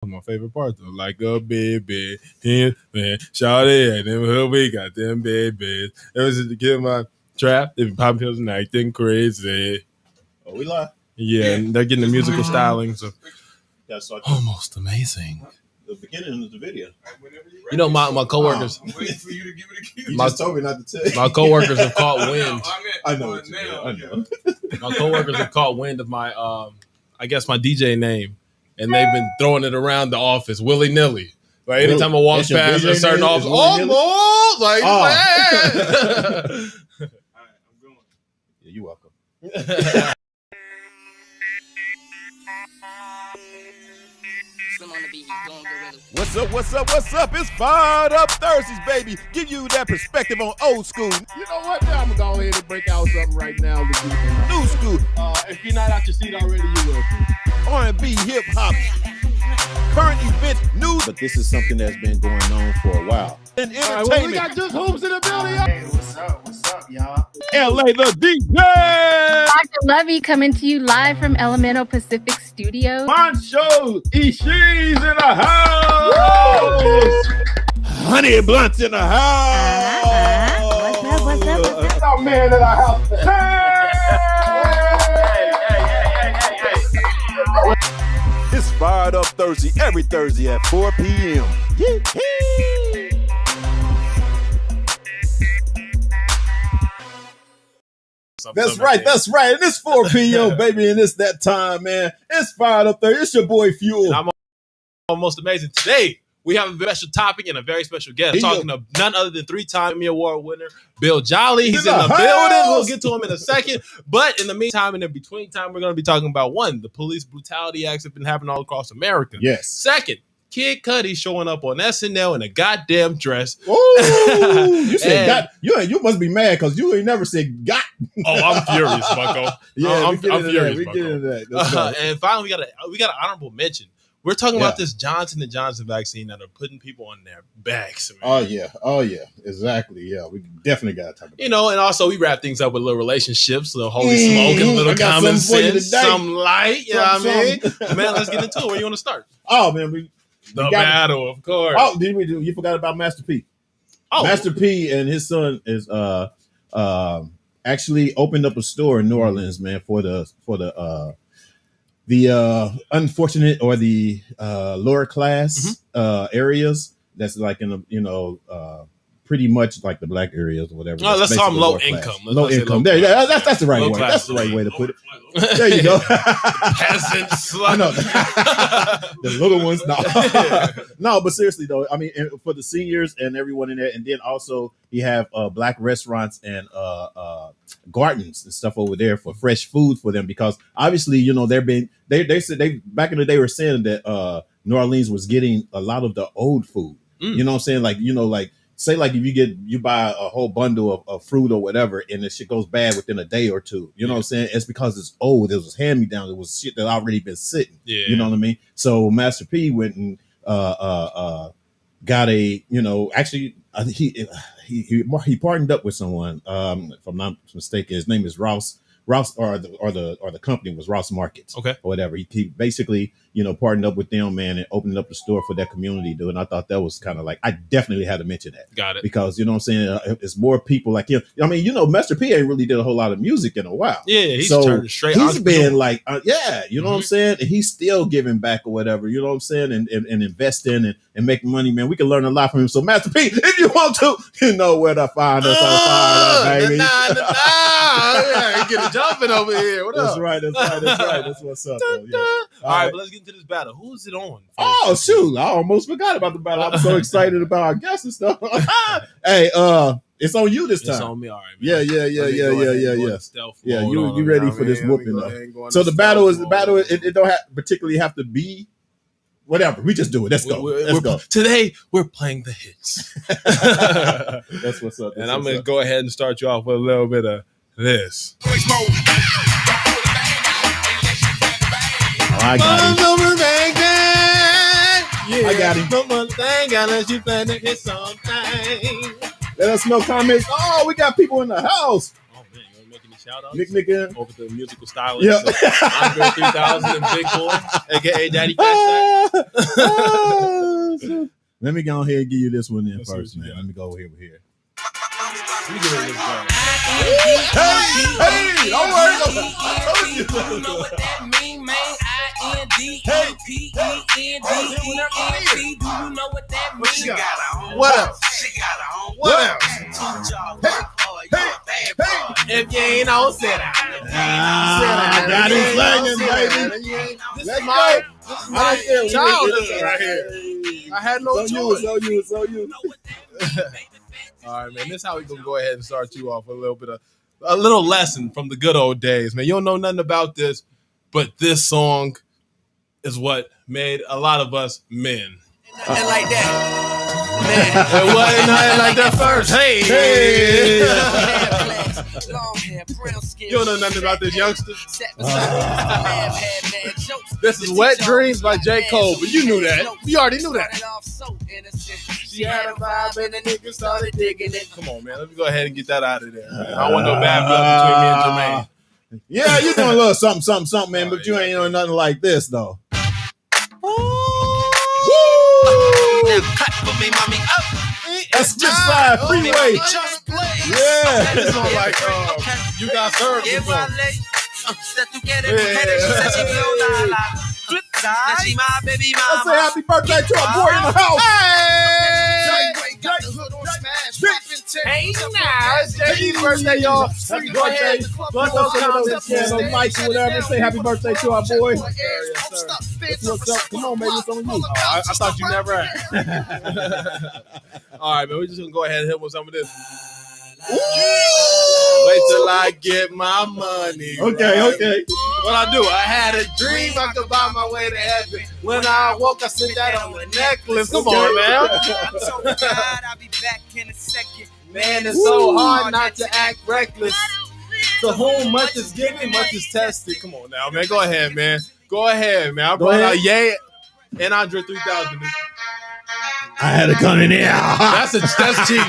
My favorite part though, like a baby, him, man, shawty, and then we got them babies. It was just to get my trap. If Pop Pills and acting crazy. Oh, we live? Yeah, and they're getting the musical styling. So almost amazing. The beginning of the video. You know, my coworkers. I'm waiting for you to give it a cue. You just told me not to tell you. My coworkers have caught wind. I know what you mean. I know. My coworkers have caught wind of my, I guess my DJ name, and they've been throwing it around the office willy nilly. Like anytime I walk past a certain office, almost like. All Man. All right, I'm going. Yeah, you're welcome. What's up, what's up, what's up? It's Fired Up Thursdays, baby. Give you that perspective on old school. You know what? Now I'm going to go ahead and break out something right now. New school. If you're not out your seat already, you will. R&B, hip-hop, current events, news. But this is something that's been going on for a while. And All right, entertainment. well, we got just hoops in the building. Hey, what's up, y'all? LA, the DJ. Dr. Lovey coming to you live from Elemental Pacific Studios. Poncho Ishii's in the house. Honey Blunts in the house. What's up? It's our man in the house. It's Fired Up Thursday, every Thursday at 4 p.m. Yee-hee. That's right. And it's 4 p.m., baby, and it's that time, man. It's Fired Up Thursday. It's your boy Fuel. And I'm almost amazing. Today, we have a special topic and a very special guest. Talking to none other than 3-time Emmy Award winner, Bill Jolly. He's in the building. We'll get to him in a second. But in the meantime, in the between time, we're going to be talking about one, the police brutality acts have been happening all across America. Yes. Second, Kid Cudi showing up on SNL in a goddamn dress. Ooh, you said got you must be mad because you ain't never said got. Oh, I'm furious, Bucko. Yeah, I'm furious, We Bucko. get into that. Let's go. And finally, we got an honorable mention. We're talking Yeah. about this Johnson & Johnson vaccine that are putting people on their backs. Oh yeah, exactly. Yeah, we definitely gotta talk about it. You know, and also we wrap things up with little relationships, a little holy smoke, and a I little got common something for you sense, today. some light. You know what I mean? Something. Man, let's get into it. Where you want to start? Oh man, The got it. battle, of course. Oh, did we do? You forgot about Master P. Oh. Master P and his son is actually opened up a store in New Orleans, man, for the unfortunate or the lower class areas. That's like in the pretty much like the black areas or whatever. Oh, let's That's call them basically low lower class. income. Let's Low not say income. low There, class. that's the right Low way. class. That's the right way to put it. There you go. Peasants. I know. The little ones. No. No, but seriously though, I mean, for the seniors and everyone in there, and then also you have black restaurants and gardens and stuff over there for fresh food for them, because obviously, they said they back in the day were saying that New Orleans was getting a lot of the old food. You know what I'm saying? Like say like if you buy a whole bundle of fruit or whatever and the shit goes bad within a day or two, you know what I'm saying? It's because it's old. It was hand me down. It was shit that already been sitting. Yeah. You know what I mean? So Master P went and got a, actually he partnered up with someone. If I'm not mistaken, his name is Ross, or the company was Ross Markets. Okay. Or whatever. He basically, partnered up with them, man, and opened up the store for that community, dude. And I thought that was kind of like, I definitely had to mention that. Got it. Because, you know what I'm saying? It's more people like him. I mean, Master P ain't really did a whole lot of music in a while. Yeah, he's So turned straight. he's been entrepreneur. like, you know what I'm saying? And he's still giving back or whatever, you know what I'm saying? And investing and making money, man. We can learn a lot from him. So Master P, if you want to, you know where to find us on Fire Up, baby. Yeah, get it jumping over here. What That's up? right. That's what's up. Bro. Yeah. All right, but let's get into this battle. Who's it on? Oh shoot! I almost forgot about the battle. I'm so excited about our guests and stuff. Hey, it's on you this time. It's on me. All right. Yeah. Man. Let me go ahead and go into stealth Yeah, mode on you them, ready know for what I this mean? whooping Let me go though. ahead and go into So the battle is stealth mode. it don't particularly have to be whatever. We just do it. Let's go. Let's go. Today we're playing the hits. That's what's up. And I'm gonna go ahead and start you off with a little bit of this. I got him. Yeah, I got him. No one thing unless you plan to hit something. Let us know comments. Oh, we got people in the house. Oh man, you wanna make any shout out Nick in. over the musical stylist. Yep. Andre 3000 and Big Boy, aka Daddy Fat Let me go ahead and give you this one in Let's see first, what you man. got. Let me go over here. Let me get rid of this guy. Hey, don't worry. I told you. You know what that mean, man? INDEPENDENT. Do you know what that means? She got her own. What else? She got her own. What else? If you ain't on set out. I got it slanging, baby. This is my childhood right here. I had no choice. So you. All right, man. This is how we gonna go ahead and start you off with a little lesson from the good old days, man. You don't know nothing about this, but this song is what made a lot of us men. Nothing like that. It wasn't nothing like that first. Hey. Long hair, brown skin. You don't know nothing about this youngster. This is Wet Dreams by J. Cole, but you knew that. You already knew that. She had a vibe and the nigga started digging it. Come on, man. Let me go ahead and get that out of there. I don't want no bad blood between me and Jermaine. Yeah, you doing a little something, man, but you ain't doing nothing like this, though. Now cut for me, mommy, up. That's just side freeway. Yeah. It's not like you got served. If I lay, step together, she said she be on la. Flip side, she my baby Let's mama. say happy birthday to our boy in the house. Hey, now it's JD's birthday, y'all. Happy birthday. Let's those mics or whatever. Say happy birthday to our boy. That's what's up. Come on, baby. It's on you. I thought you never had. All right, man. We're just going to go ahead and hit with some of this. Wait till I get my money. Okay. What I do? I had a dream I could buy my way to heaven. When I woke, I sit that on the necklace. Come on, man. I'm so glad I'll be back in a second. Man, it's so hard not to act reckless. To whom much is given, much is tested. Come on now, man. Go ahead, man. I brought out Ye and Andre 3000. I had to come in here. That's cheating.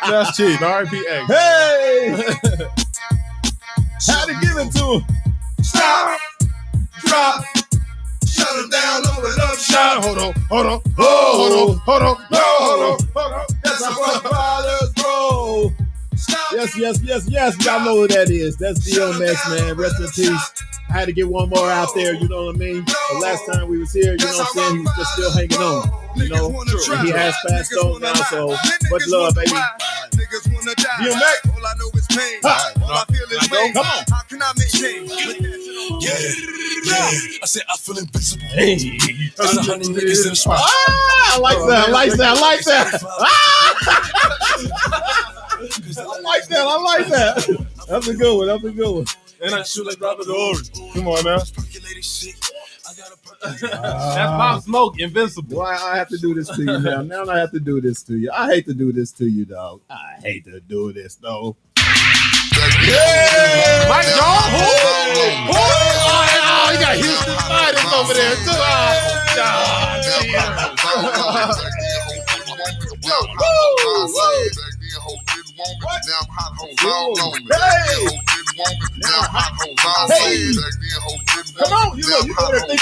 That's cheating. R.I.P.A. Hey! Had to give it to him. Stop, drop, shut him down, over love shot. Hold on. Hold on. That's how our fathers roll. Yes. Y'all know who that is. That's DMX, man. Rest in peace. I had to get one more out there, you know what I mean? The last time we was here, you know what I'm saying? He was just still hanging on. You know, and he has passed on now, so much love, baby. DMX. All I know is pain. All I feel is pain. Come on. How can I maintain? Yeah. I said I feel invincible. Hey. There's 100 niggas in the spot. I like that. I like that. That's a good one. And I shoot like Robert Orange. Come on now. That's Pop Smoke, Invincible. Why I have to do this to you now? Now I have to do this to you. I hate to do this to you, dog. I hate to do this, though. Yeah! Mike Jones? Who? Oh, you got Houston Fighters over there, too. Come on, you know they're thinking. I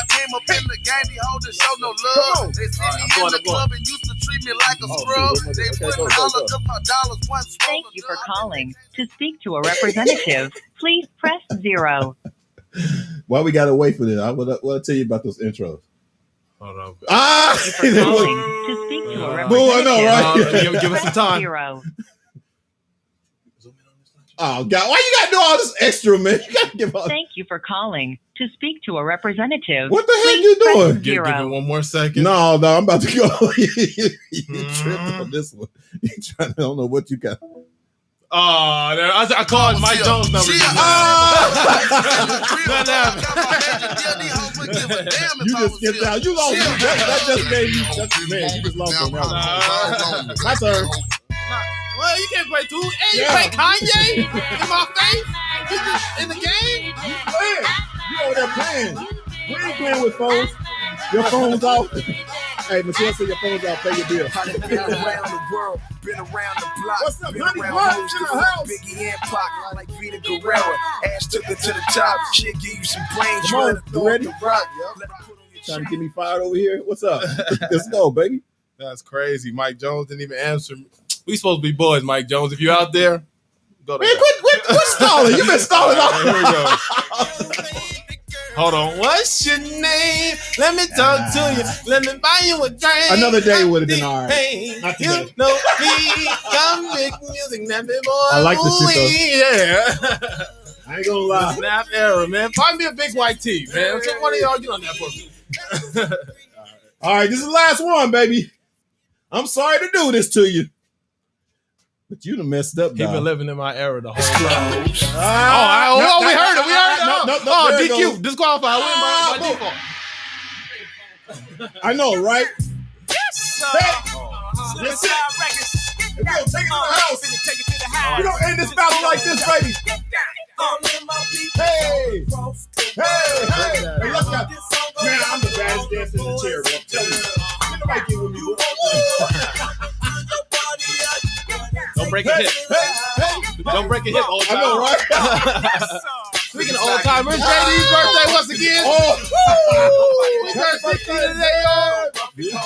came up in the game, they hold and show no love. They see me in the club and used to treat me like a scrub. They put all of my dollars once. Thank you for calling. To speak to a representative, please press 0. Why we gotta wait for this? I'll tell you about those intros. Hold on. Thank you for calling. To speak to a representative, Boo, I know, right? Give us some time. 0. Oh God, why you gotta do all this extra, man? You gotta give up. Thank you for calling. To speak to a representative, What the heck please you press doing? Give it 0. one more second. No, I'm about to go. You tripped on this one. You trying to, I don't know what you got. Oh, I called Mike Jones' number. You just skipped out. You lost. That just gave you. Man, you just lost on that one. My turn. Well, you can't play two. Hey, you play Kanye in my face? You just in the game? You over there playing. We ain't playing with phones. Your phone's off. Hey, Michelle, say your phone's out. Pay your bill. Been around the world, been around the block. What's up, been honey? around What? most In of the them, house? Biggie and Pac, like Vita Guerrero. Ash took her to the top. Shit, give you some brains. Come on, let her you throw ready? the rock. Let her put on your Trying to chin. get me fired over here? What's up? Let's go, baby. That's crazy. Mike Jones didn't even answer me. We supposed to be boys, Mike Jones. If you out there, go to Man, quit stalling. You've been stalling all. Here we go. Hold on. What's your name? Let me talk to you. Let me buy you a drink. Another day would have been all right. Hey, Not you today. know me. Come make music, nappy boy. I like this shit, Yeah. I ain't gonna lie. Snap era, man. Find me a big white tee, man. So one of y'all get on that for me. All right, this is the last one, baby. I'm sorry to do this to you, but you done messed up, He been dog. living in my era the whole time. We We heard it. We heard it. No, Oh, there it DQ. goes. Disqualified. Win by default. I know, right? That's it. If we don't take it to the house, we don't end this battle like this, baby. Hey, hey, let's go. Man, I'm the baddest dancer in the chair, bro. I'm telling you. Ain't nobody get with me, bro. Don't break a hip. Don't break a hip, old I know, right? Speaking of old timers, JD's birthday once again. Oh, He turned 60 today, y'all. Yep.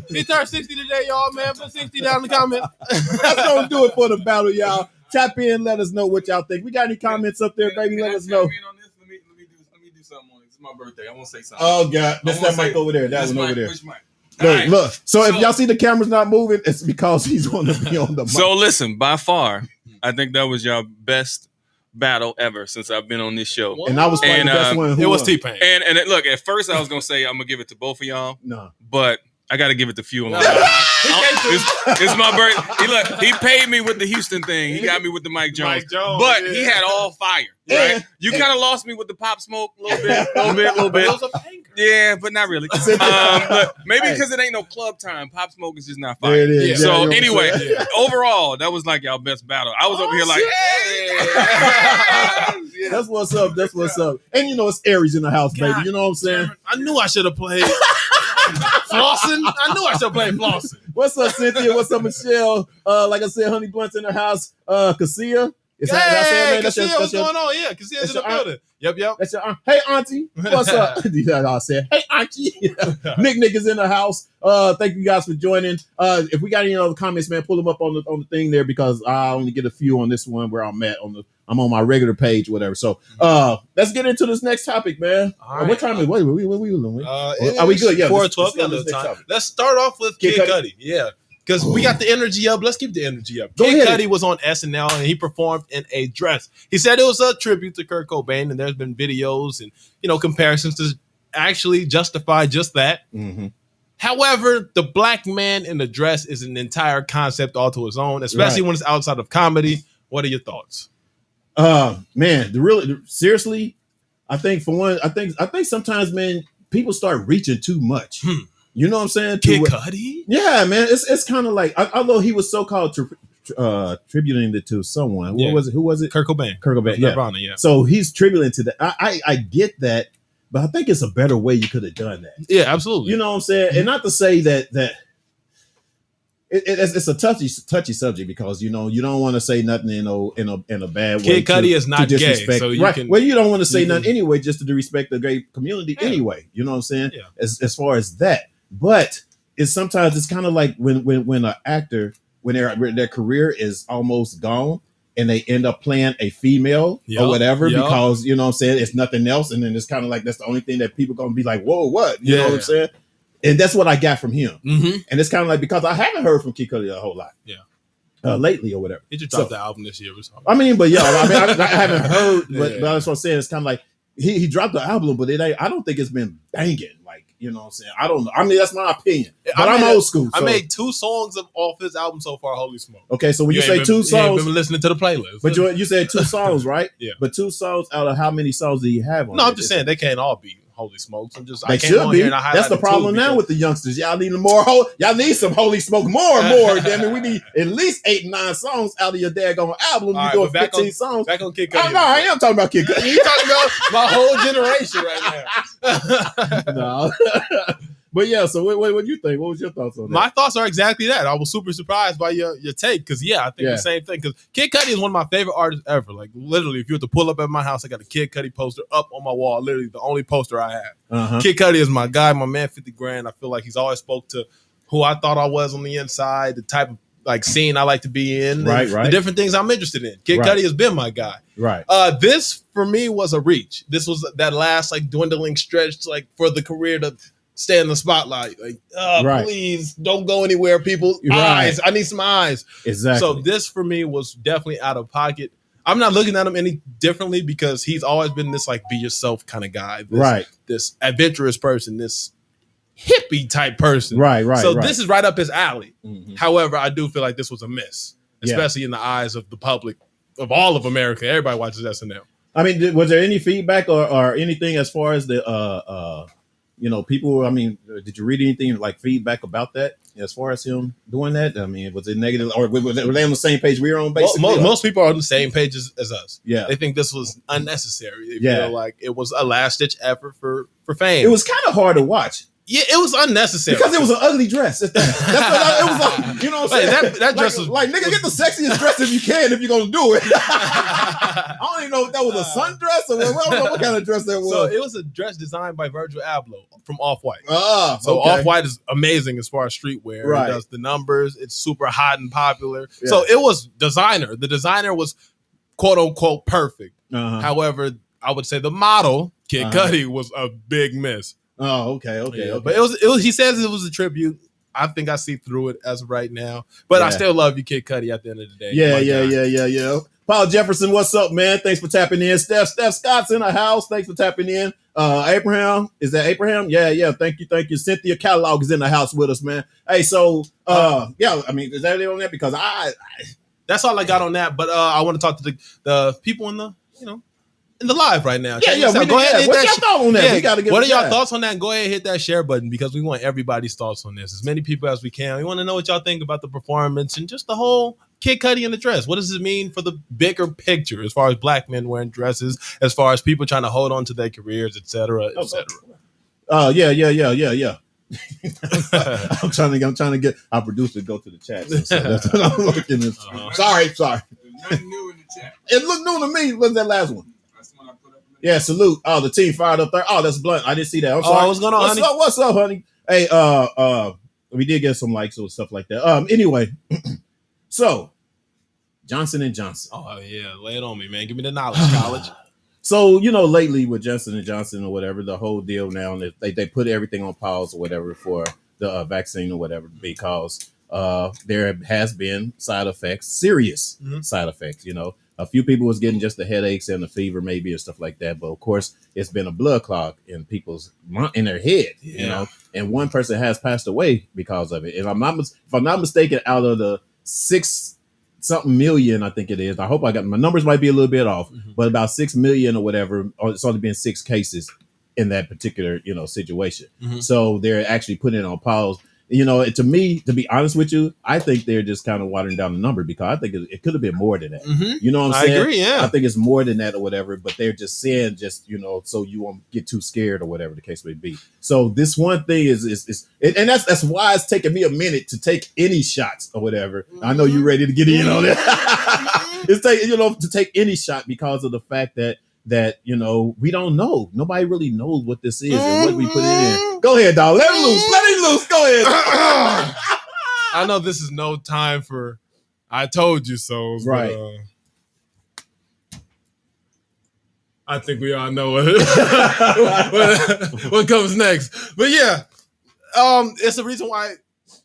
He turned 60 today, y'all, man. Put 60 down in the comment. That's gonna do it for the battle, y'all. Tap in, let us know what y'all think. We got any comments up there, baby? Let us know. Let me do something on it. It's my birthday. I want to say something. Oh God, that's that mic over there. That This one over mic, there. which mic? Look, All right. look. So if So- y'all see the camera's not moving, it's because he's going to be on the mic. So listen, by far, I think that was your best battle ever since I've been on this show. And I was probably And, the best one. Who It was won? T-Pain. And look, at first I was gonna say I'm gonna give it to both of y'all, No. but I gotta give it to Fuel. Nah. It's my birthday. He paid me with the Houston thing. He got me with the Mike Jones. Mike Jones, But yeah. he had all fire. Right? Yeah. You kind of lost me with the Pop Smoke a little bit. It was a banger. Yeah, but not really. But maybe Hey. because it ain't no club time. Pop Smoke is just not There fire. it is. Yeah. Yeah, So you know what I'm anyway, saying? overall, that was like y'all best battle. I was over here like, hey. That's what's up. That's what's up. And you know it's Aries in the house, baby. You know what I'm saying? I knew I should have played Flossing. I knew I should have played Flossing. What's up, Cynthia? What's up, Michelle? Like I said, Honey Blunt's in the house. Cassia. Is that her Hey, name? Cassia, what's your, going on? Yeah, Cassia's that's in the your aunt? building. Yep. that's your aunt. Hey, auntie. What's up? That's all I said. Hey, auntie. Nick is in the house. Thank you guys for joining. If we got any other comments, man, pull them up on the thing there because I only get a few on this one where I'm at I'm on my regular page, whatever. So let's get into this next topic, man. All right. What time is what we doing? Are we It's good? Yeah, 4:12. let's go Got a to this little next time. topic. Let's start off with Kid Kid Cudi? Cudi. Yeah. Because we got the energy up. Let's keep the energy up. Go Kid ahead. Cudi was on SNL and he performed in a dress. He said it was a tribute to Kurt Cobain, and there's been videos and comparisons to actually justify just that. Mm-hmm. However, the black man in the dress is an entire concept all to its own, especially when it's outside of comedy. What are your thoughts? Man, seriously, I think for one, I think sometimes, man, people start reaching too much. You know what I'm saying? Kid Cudi? Yeah, man. It's kind of like, although he was so-called tributing it to someone. Yeah. Who was it? Kurt Cobain. Kurt Cobain. Yeah. Nirvana, yeah. So he's tributing to that. I get that, but I think it's a better way you could have done that. Yeah, absolutely. You know what I'm saying? And not to say that it's a touchy subject because you don't want to say nothing in a bad way. Kid Cudi is not gay, disrespect. so you right. can. Well, you don't want to say you nothing can- anyway, just to respect the gay community anyway. You know what I'm saying? Yeah. As far as that, but sometimes it's kind of like when an actor when their career is almost gone and they end up playing a female or whatever because you know what I'm saying it's nothing else, and then it's kind of like that's the only thing that people gonna be like, whoa, what? You know what I'm saying? And that's what I got from him. Mm-hmm. And it's kind of like because I haven't heard from Kid Cudi a whole lot, lately or whatever. He just dropped the album this year. I mean, but I haven't heard. But that's what I'm saying. It's kind of like he dropped the album, but I don't think it's been banging. Like you know what I'm saying. I don't know. I mean, that's my opinion. But I'm old school. I so- made 2 songs off his album so far. Holy smoke! Okay, so when you ain't say been- 2 you ain't songs, been listening to the playlist. but you said 2 songs, right? Yeah. But 2 songs out of how many songs do you have on? No, it? I'm just saying they can't all be Holy Smokes. I They came should on be. here and I That's the highlighted problem 2 now because- with the youngsters. Y'all need y'all need some Holy Smoke more and more. Damn it, we need at least 8 and 9 songs out of your daggone album. All You right, doing but back 15 on- songs. Back on Kid Oh, Cudi. no, I am talking about Kid Cudi. You talking about my whole generation right now. No. But yeah, so what do you think? What was your thoughts on that? My thoughts are exactly that. I was super surprised by your take because, I think the same thing. Because Kid Cudi is one of my favorite artists ever. Like, literally, if you were to pull up at my house, I got a Kid Cudi poster up on my wall. Literally, the only poster I have. Kid Cudi is my guy, my man, 50 Grand. I feel like he's always spoke to who I thought I was on the inside, the type of like scene I like to be in, right. The different things I'm interested in. Kid Cudi has been my guy. Right. This for me was a reach. This was that last like dwindling stretch, like for the career to stay in the spotlight. Like, please don't go anywhere, people. Eyes. I need some eyes. Exactly. So this for me was definitely out of pocket. I'm not looking at him any differently because he's always been this like be yourself kind of guy. This adventurous person, this hippie type person. Right. So this is right up his alley. However, I do feel like this was a miss, especially in the eyes of the public, of all of America. Everybody watches SNL. I mean, was there any feedback or anything as far as the people? I mean, did you read anything like feedback about that as far as him doing that? I mean, was it negative or were they on the same page we were on? Basically, most people are on the same page as us. Yeah, they think this was unnecessary. They feel like it was a last ditch effort for fame. It was kind of hard to watch. Yeah, it was unnecessary because it was an ugly dress. That's what it was like. You know what I'm saying? That dress was like nigga, get the sexiest dress if you can if you're gonna do it. I don't even know if that was a sundress or I don't know what kind of dress that was. So it was a dress designed by Virgil Abloh from Off-White. So Off-White is amazing as far as streetwear. Right. It does the numbers. It's super hot and popular. Yeah. So it was designer. The designer was quote unquote perfect. However, I would say the model Kid Cudi was a big miss. Oh, okay. But it was. He says it was a tribute. I think I see through it as of right now. But I still love you, Kid Cudi. At the end of the day. Yeah. Paul Jefferson, what's up, man? Thanks for tapping in. Steph Scott's in the house. Thanks for tapping in. Abraham, is that Abraham? Yeah. Thank you. Cynthia Catalog is in the house with us, man. Hey, so I mean, is that it on that? Because that's all I got on that. But I want to talk to the people in the in the live right now. Go ahead and hit What's your thought on that? Yeah, what are your thoughts on that? And go ahead and hit that share button because we want everybody's thoughts on this. As many people as we can. We want to know what y'all think about the performance and just the whole Kid Cudi in the dress. What does it mean for the bigger picture as far as black men wearing dresses, as far as people trying to hold on to their careers, et cetera, et cetera? Yeah. I'm trying to get our producer to go to the chat. So that's what I'm looking at. Sorry. Nothing new in the chat. It looked new to me. What's that last one? Yeah, salute. Oh, the team fired up there. Oh, that's Blunt. I didn't see that. I'm sorry. What's going on, honey? What's up, honey? Hey, we did get some likes or stuff like that. Anyway, so Johnson & Johnson. Oh yeah, lay it on me, man. Give me the knowledge, college. So lately with Johnson & Johnson or whatever, the whole deal now, they put everything on pause or whatever for the vaccine or whatever because there has been side effects, serious side effects. A few people was getting just the headaches and the fever maybe and stuff like that. But of course, it's been a blood clog in their head, and one person has passed away because of it. And if I'm not mistaken, out of the 6-something million, I think it is. I hope I got my numbers might be a little bit off, but about 6 million or whatever. Or it's only been 6 cases in that particular, situation. So they're actually putting it on pause. To me, to be honest with you, I think they're just kind of watering down the number because I think it could have been more than that. You know what I'm saying? I agree, yeah. I think it's more than that or whatever, but they're just saying so you won't get too scared or whatever the case may be. So this one thing is and that's why it's taking me a minute to take any shots or whatever. I know you're ready to get in on that. It's taking, to take any shot because of the fact that we don't know. Nobody really knows what this is and what we put it in. Go ahead, dog. Let it loose. Go ahead. I know this is no time for I told you so. Right. But, I think we all know what comes next. But yeah, it's the reason why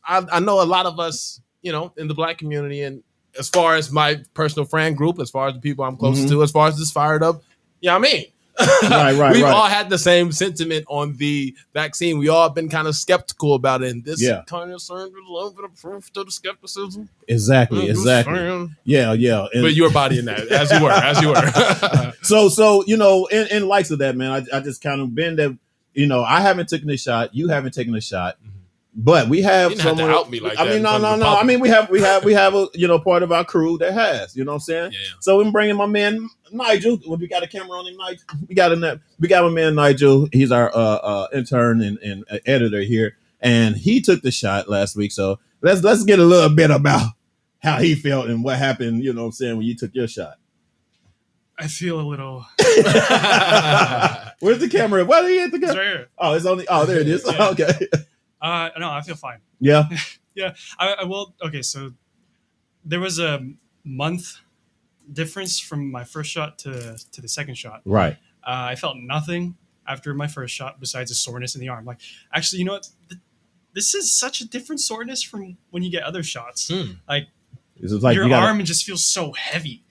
I know a lot of us, in the black community and as far as my personal friend group, as far as the people I'm close to, as far as this fired up. Yeah, right. We've all had the same sentiment on the vaccine. We all been kind of skeptical about it. And this kind of served a little bit of proof to the skepticism. Exactly. Yeah. But you were bodying that as you were. So in likes of that, man, I just kind of been that, I haven't taken a shot. You haven't taken a shot. But we have You didn't have to someone. out me like I that mean, in no. front of the I public. mean, we have a part of our crew that has. You know what I'm saying? Yeah. So we're bringing my man Nigel. Well, we got a camera on him, Nigel. We got my man Nigel. He's our intern and editor here, and he took the shot last week. So let's get a little bit about how he felt and what happened. You know what I'm saying when you took your shot. I feel a little. Where's the camera? Why do you hit the It's camera? right here. Oh, it's only. Oh, there it is. Yeah. Okay. No, I feel fine. Yeah. Yeah, I will. Okay, so there was a month difference from my first shot to the second shot. Right. I felt nothing after my first shot besides a soreness in the arm. Like, actually, you know what? This is such a different soreness from when you get other shots. Like, It's like your you gotta- arm just feels so heavy.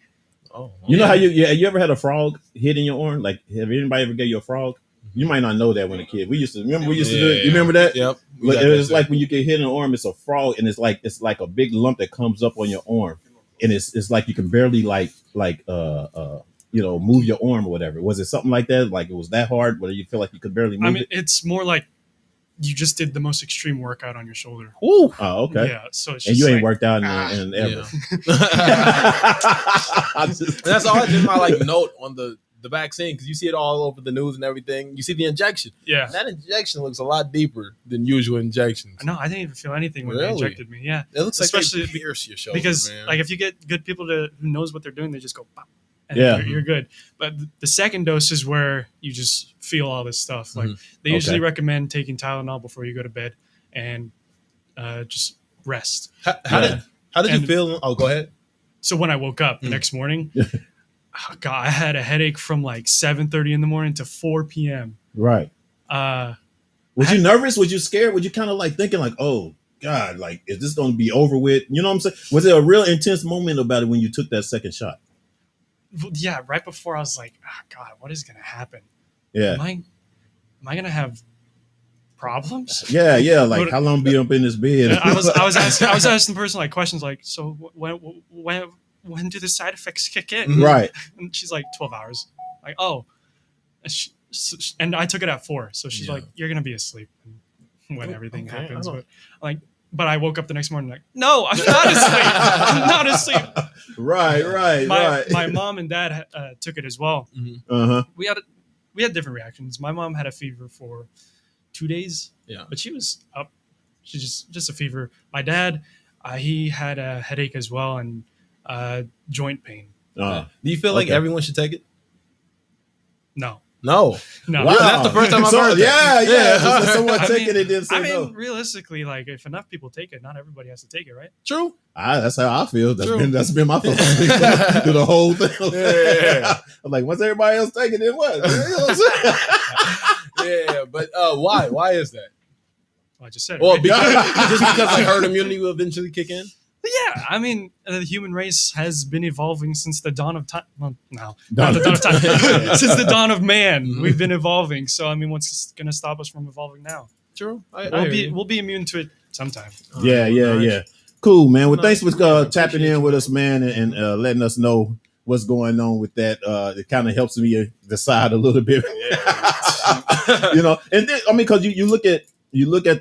Oh, You know how you ever had a frog hit in your arm? Like, have anybody ever gave you a frog? You might not know that when a kid. We used to do it. You remember that? Yep. But it's like when you get hit in the arm, it's a frog, and it's like a big lump that comes up on your arm, and it's like you can barely move your arm or whatever. Was it something like that? Like it was that hard, where you feel like you could barely move I mean, it? it's more like you just did the most extreme workout on your shoulder. Ooh. Oh, okay. Yeah, so it's And just you ain't like, worked out in ever. That's all I did my note on the vaccine because you see it all over the news and everything. You see the injection. Yeah. That injection looks a lot deeper than usual injections. No, I didn't even feel anything when they Really? injected me. Yeah, It looks like especially they pierce your shoulder, because man. like if you get good people who knows what they're doing, they just go pop, and Yeah. you're good. But the second dose is where you just feel all this stuff. Like they usually Okay. recommend taking Tylenol before you go to bed and just rest. How did you And- feel? Oh, go ahead. So when I woke up the next morning, oh God, I had a headache from like 7:30 in the morning to 4 p.m. Right. Was you nervous? Was you scared? Was you kind of like thinking like, oh God, like, is this going to be over with? You know what I'm saying? Was there a real intense moment about it when you took that second shot? Yeah, right before I was like, oh God, what is gonna happen? Yeah. Am I gonna have problems? Yeah. Like, What- how long be up in this bed? I was asking the person like questions like, so when do the side effects kick in? Right. And she's like 12 hours. Like, oh, and I took it at 4. So she's like, you're gonna be asleep when everything happens. But I woke up the next morning like, no, I'm not asleep. I'm not asleep. Right. My mom and dad took it as well. Uh-huh. We had different reactions. My mom had a fever for 2 days. Yeah, but she was up. She just a fever. My dad, he had a headache as well and joint pain. Do you feel like everyone should take it? No. No. Wow. That's the first time I've heard that. Yeah. Someone take it and then say no. Realistically, like if enough people take it, not everybody has to take it, right? True. That's how I feel. True. That's been my philosophy through the whole thing. Yeah. I'm like, once everybody else take it, then what? You know what I'm saying? Yeah, but why? Why is that? Well, I just said it. Well, right? just because like herd immunity will eventually kick in. But yeah, I mean, the human race has been evolving since the dawn of time. Well, no, Dawn not the dawn of time. of- Since the dawn of man, we've been evolving. So, I mean, what's going to stop us from evolving now? True. We'll be immune to it sometime. Yeah. Cool, man. Well, thanks for I tapping appreciate in with you, us, man, and letting us know what's going on with that. It kind of helps me decide a little bit. You know, and then, I mean, because you look at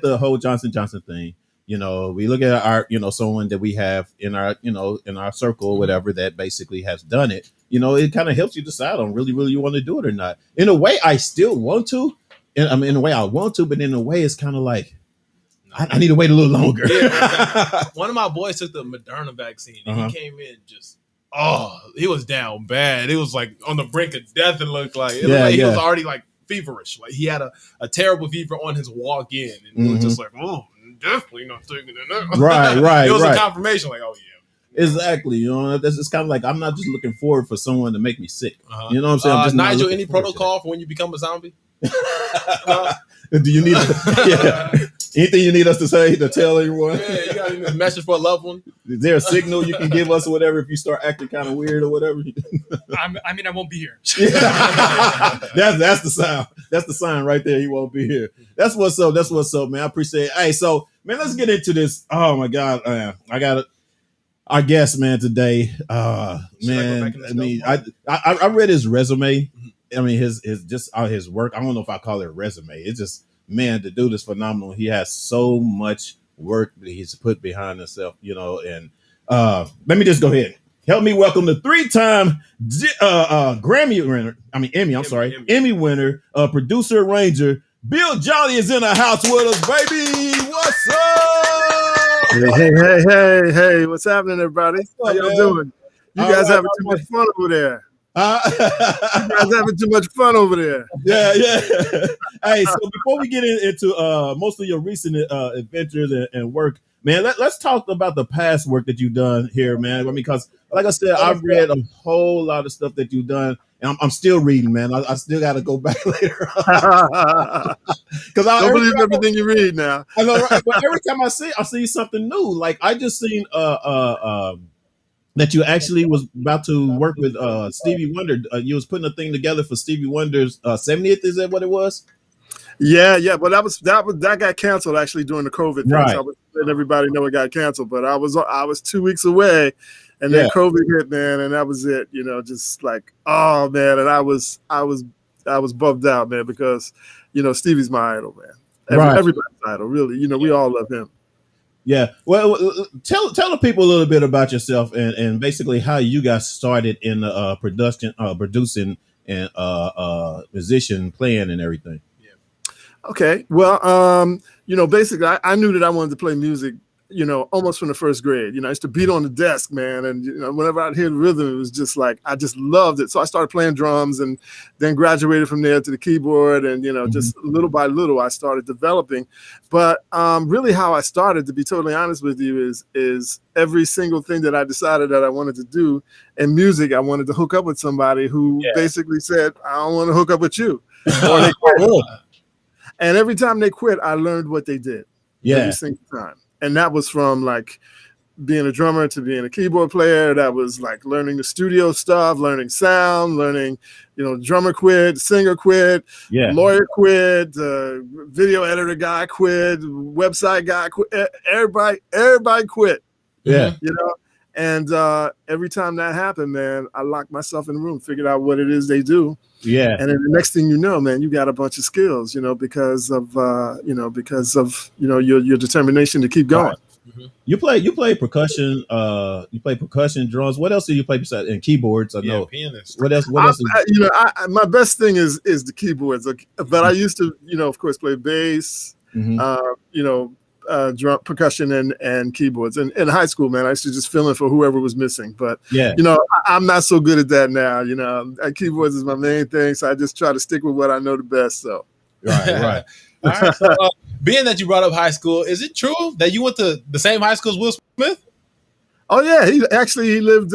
the whole Johnson thing. You know, we look at our, someone that we have in our, in our circle or whatever that basically has done it. You know, it kind of helps you decide on really you want to do it or not. In a way, I still want to, and I mean, in a way I want to, but in a way, it's kind of like I need to wait a little longer. Yeah, exactly. One of my boys took the Moderna vaccine, and he came in he was down bad. It was like on the brink of death. It looked like he was already like feverish. Like he had a terrible fever on his walk in, and it was just like, oh. Definitely not taking it now. Right. It was a confirmation, like, oh yeah. Exactly. You know, it's kind of like I'm not just looking forward for someone to make me sick. You know what I'm saying? I'm just Nigel, any protocol for when you become a zombie? Do you need anything you need us to tell everyone? Yeah, you got a message for a loved one? Is there a signal you can give us or whatever if you start acting kind of weird or whatever? I mean, I won't be here. That's the sign. That's the sign right there. He won't be here. That's what's up, man. I appreciate it. Hey, so man, let's get into this. Oh my God, I got our guest, man, today. Man, I mean, I read his resume. I mean, his work. I don't know if I call it a resume. It's just man, the dude is phenomenal. He has so much work that he's put behind himself, you know. And let me just go ahead. Help me welcome the 3-time Grammy winner. I mean Emmy. I'm sorry, Emmy winner, producer, arranger. Bill Jolly is in the house with us, baby. What's up? Hey! What's happening, everybody? How y'all doing? You guys having too much fun over there? You guys having too much fun over there? Yeah. Hey, so before we get into most of your recent adventures and work, man, let's talk about the past work that you've done here, man. I mean, because like I said, I've read a whole lot of stuff that you've done, and I'm still reading, man. I still got to go back later. Because I don't believe everything you read now. I know, right? But every time I see something new. Like I just seen that you actually was about to work with Stevie Wonder. You was putting a thing together for Stevie Wonder's 70th. Is that what it was? Yeah. But that got canceled actually during the COVID thing. Right. So I was letting everybody know it got canceled. But I was 2 weeks away, and then COVID hit, man, and that was it. You know, just like, oh man, and I was bummed out, man, because Stevie's my idol, man. Everybody's idol, really. You know, we all love him. Yeah. Well, tell the people a little bit about yourself and basically how you got started in the producing and musician playing and everything. Yeah. Okay. Well, basically I knew that I wanted to play music, almost from the first grade. I used to beat on the desk, man. And, whenever I'd hear the rhythm, it was just like, I just loved it. So I started playing drums and then graduated from there to the keyboard. And, just little by little, I started developing. But really how I started, to be totally honest with you, is every single thing that I decided that I wanted to do in music, I wanted to hook up with somebody who basically said, I don't want to hook up with you. Or they quit. And every time they quit, I learned what they did. Every single time. And that was from like being a drummer to being a keyboard player. That was like learning the studio stuff, learning sound, learning, drummer quit, singer quit, lawyer quit, video editor guy quit, website guy quit. Everybody quit. Yeah. And every time that happened, man, I locked myself in the room, figured out what it is they do. Yeah. And then the next thing you know, man, you got a bunch of skills, because of your determination to keep going. Right. Mm-hmm. You play percussion, drums. What else do you play besides and keyboards? I know. Pianist. What else? My best thing is the keyboards. But I used to, of course, play bass, drum, percussion, and keyboards. And in high school, man, I used to just fill in for whoever was missing. But I'm not so good at that now. Keyboards is my main thing, so I just try to stick with what I know the best. So right. All right. So, being that you brought up high school, is it true that you went to the same high school as Will Smith? Oh yeah, he lived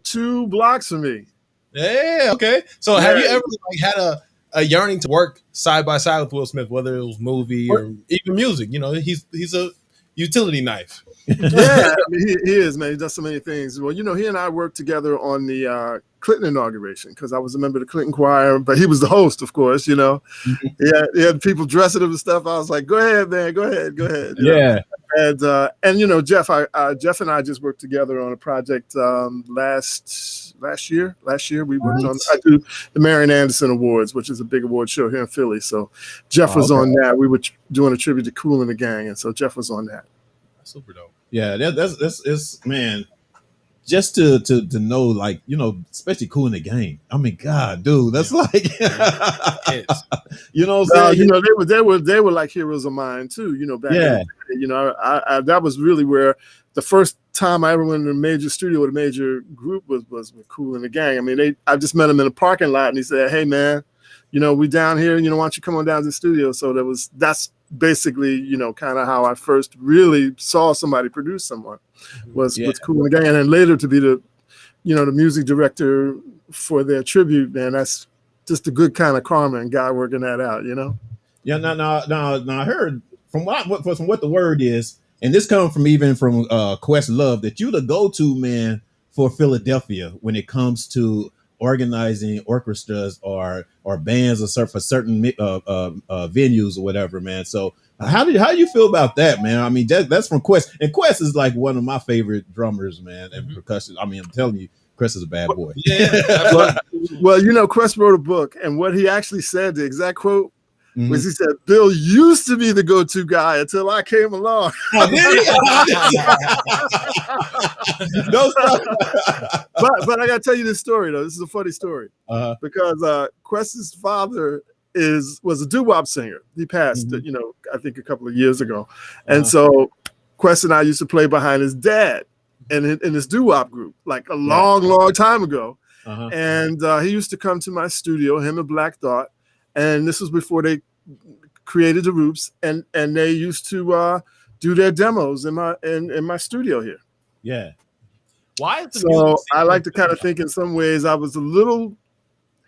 2 blocks from me. Yeah. Okay. So have you ever had a yearning to work side by side with Will Smith, whether it was movie or even music? He's a utility knife. Yeah, I mean, he is, man. He does so many things. Well, he and I worked together on the Clinton inauguration because I was a member of the Clinton choir, but he was the host, of course. Mm-hmm. He had people dressing him and stuff. I was like, "Go ahead, man. Go ahead." Yeah. And Jeff and I just worked together on a project last year. Last year we worked on I do the Marian Anderson Awards, which is a big award show here in Philly. So Jeff was on that. We were doing a tribute to Kool and the Gang, and so Jeff was on that. Super dope. Yeah, that's man. Just to know, like, especially Kool and the Gang. I mean, God, dude, that's like, what I'm saying? They were like heroes of mine too. Back in the day, I that was really where the first time I ever went in a major studio with a major group was with Kool and the Gang. I mean, I just met him in a parking lot, and he said, "Hey, man, we down here. Why don't you come on down to the studio?" So that's basically, kind of how I first really saw somebody produce someone was with Kool and the Gang, and then later to be the music director for their tribute. Man, that's just a good kind of karma and God working that out. Yeah. Now I heard from what the word is, and this comes from Questlove, that you the go-to man for Philadelphia when it comes to organizing orchestras or bands or for certain venues or whatever, man. So how do you feel about that, man? I mean, that's from Quest, and Quest is like one of my favorite drummers, man, and percussion. I mean, I'm telling you, Chris is a bad boy. Well, you know, Quest wrote a book, and what he actually said, the exact quote, Mm-hmm. was he said, Bill used to be the go-to guy until I came along. Oh, did he? No, but I got to tell you this story, though. This is a funny story. Because Quest's father was a doo-wop singer. He passed, you know, I think a couple of years ago. And so Quest and I used to play behind his dad in his doo-wop group, like a long time ago. And he used to come to my studio, him and Black Thought. And this was before they created the Roots, and they used to do their demos in my studio here. Yeah. Why is the so I like to kind of think in some ways I was a little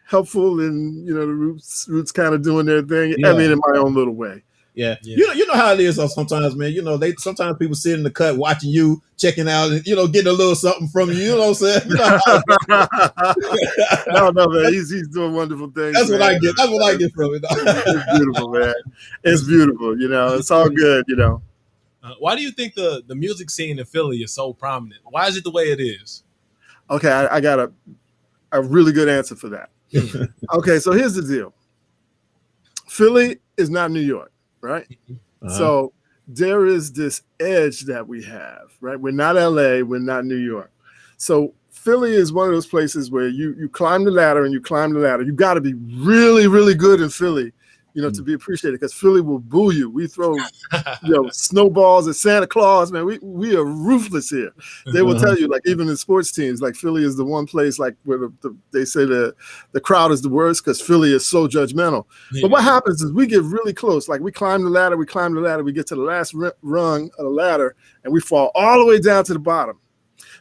helpful in, you know, the Roots kind of doing their thing. Yeah. I mean, in my own little way. Yeah. You know how it is sometimes, man. You know, sometimes people sit in the cut watching you, checking out, and, you know, getting a little something from you. You know what I'm saying? You know no, man. He's doing wonderful things. That's man. what I get. That's what I get from it. It's beautiful, man. It's beautiful. You know, it's all good. You know. Why do you think the music scene in Philly is so prominent? Why is it the way it is? Okay, I got a really good answer for that. Okay, so here's the deal. Philly is not New York, right? So there is this edge that we have, right? We're not LA, we're not New York. So Philly is one of those places where you climb the ladder and you climb the ladder. You got to be really, really good in Philly, you know, to be appreciated, because Philly will boo you. We throw, you know, snowballs at Santa Claus, man. We are ruthless here. They will tell you, like, even in sports teams, like Philly is the one place, like, where they say the crowd is the worst because Philly is so judgmental. Yeah. But what happens is we get really close. Like, we climb the ladder, we get to the last rung of the ladder, and we fall all the way down to the bottom.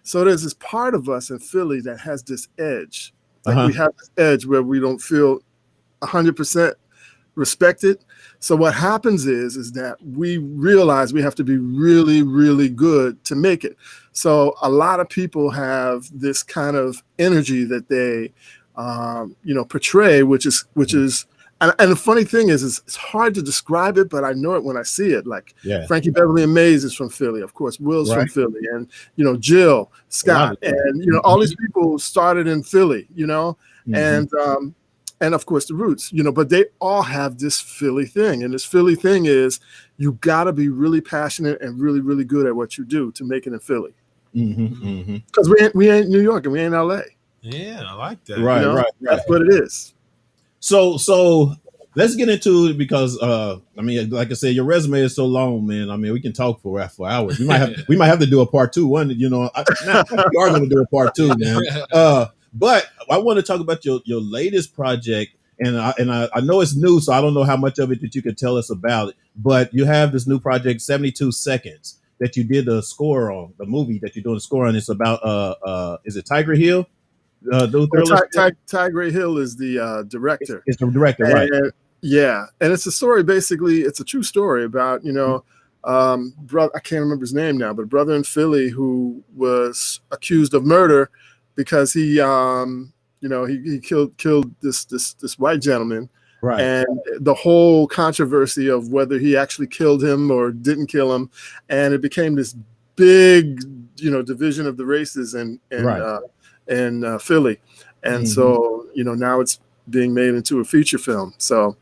So there's this part of us in Philly that has this edge. Like, we have this edge where we don't feel 100% respected. So what happens is that we realize we have to be really, really good to make it. So a lot of people have this kind of energy that they, you know, portray, which is, and the funny thing is it's hard to describe it, but I know it when I see it. Like Frankie Beverly and Mays is from Philly, of course. Will's from Philly, and, you know, Jill Scott, and, you know, all these people started in Philly, you know, and of course the Roots, you know, but they all have this Philly thing. And this Philly thing is you got to be really passionate and really, really good at what you do to make it in Philly. Because we ain't New York and we ain't LA. Yeah, I like that. Right, you know? right. That's what it is. So let's get into it, because I mean, like I said, your resume is so long, man. I mean, we can talk for hours. We might have to do a part 2. One, you know, we are going to do a part 2, man. But I want to talk about your latest project, and I know it's new, so I don't know how much of it that you can tell us about it. But you have this new project, 72 Seconds, that you did the score on, the movie that you're doing the score on. It's about is it Tiger Hill? Tiger Hill is the director. It's the director, right? Yeah, and it's a story. Basically, it's a true story about, you know, brother. I can't remember his name now, but a brother in Philly who was accused of murder because he, you know, he killed this white gentleman, right? And the whole controversy of whether he actually killed him or didn't kill him, and it became this big, you know, division of the races in Philly, and so, you know, now it's being made into a feature film. So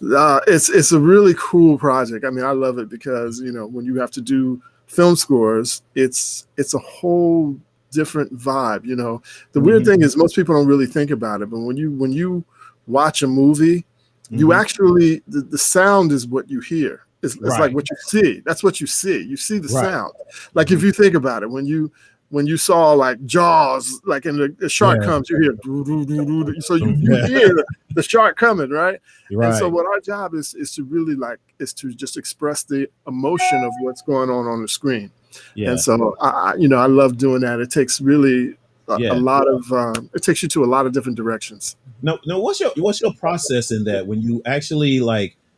it's a really cool project. I mean, I love it because, you know, when you have to do film scores, it's a whole different vibe. You know, the weird thing is most people don't really think about it, but when you watch a movie, you actually the sound is what you hear. It's like what you see. That's what you see. You see the sound. Like if you think about it, when you saw like Jaws, like in the shark comes, you hear doo, doo, doo, doo, so you hear the shark coming, right? And so what our job is to really is to just express the emotion of what's going on the screen. And so I love doing that. It takes really a lot of it takes you to a lot of different directions. No, what's your process in that when you actually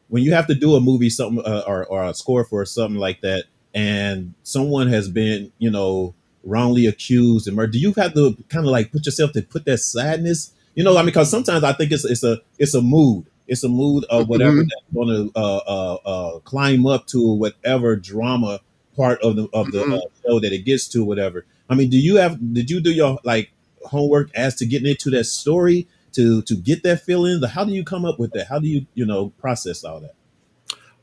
when you have to do a movie, something or a score for something like that, and someone has been, you know, wrongly accused and murdered? Do you have to kind of like put yourself to put that sadness, you know? I mean, because sometimes I think it's a mood. It's a mood of whatever that's going to climb up to whatever drama part of the show that it gets to, whatever. I mean, did you do your homework as to getting into that story to get that feeling? How do you come up with that? How do you process all that?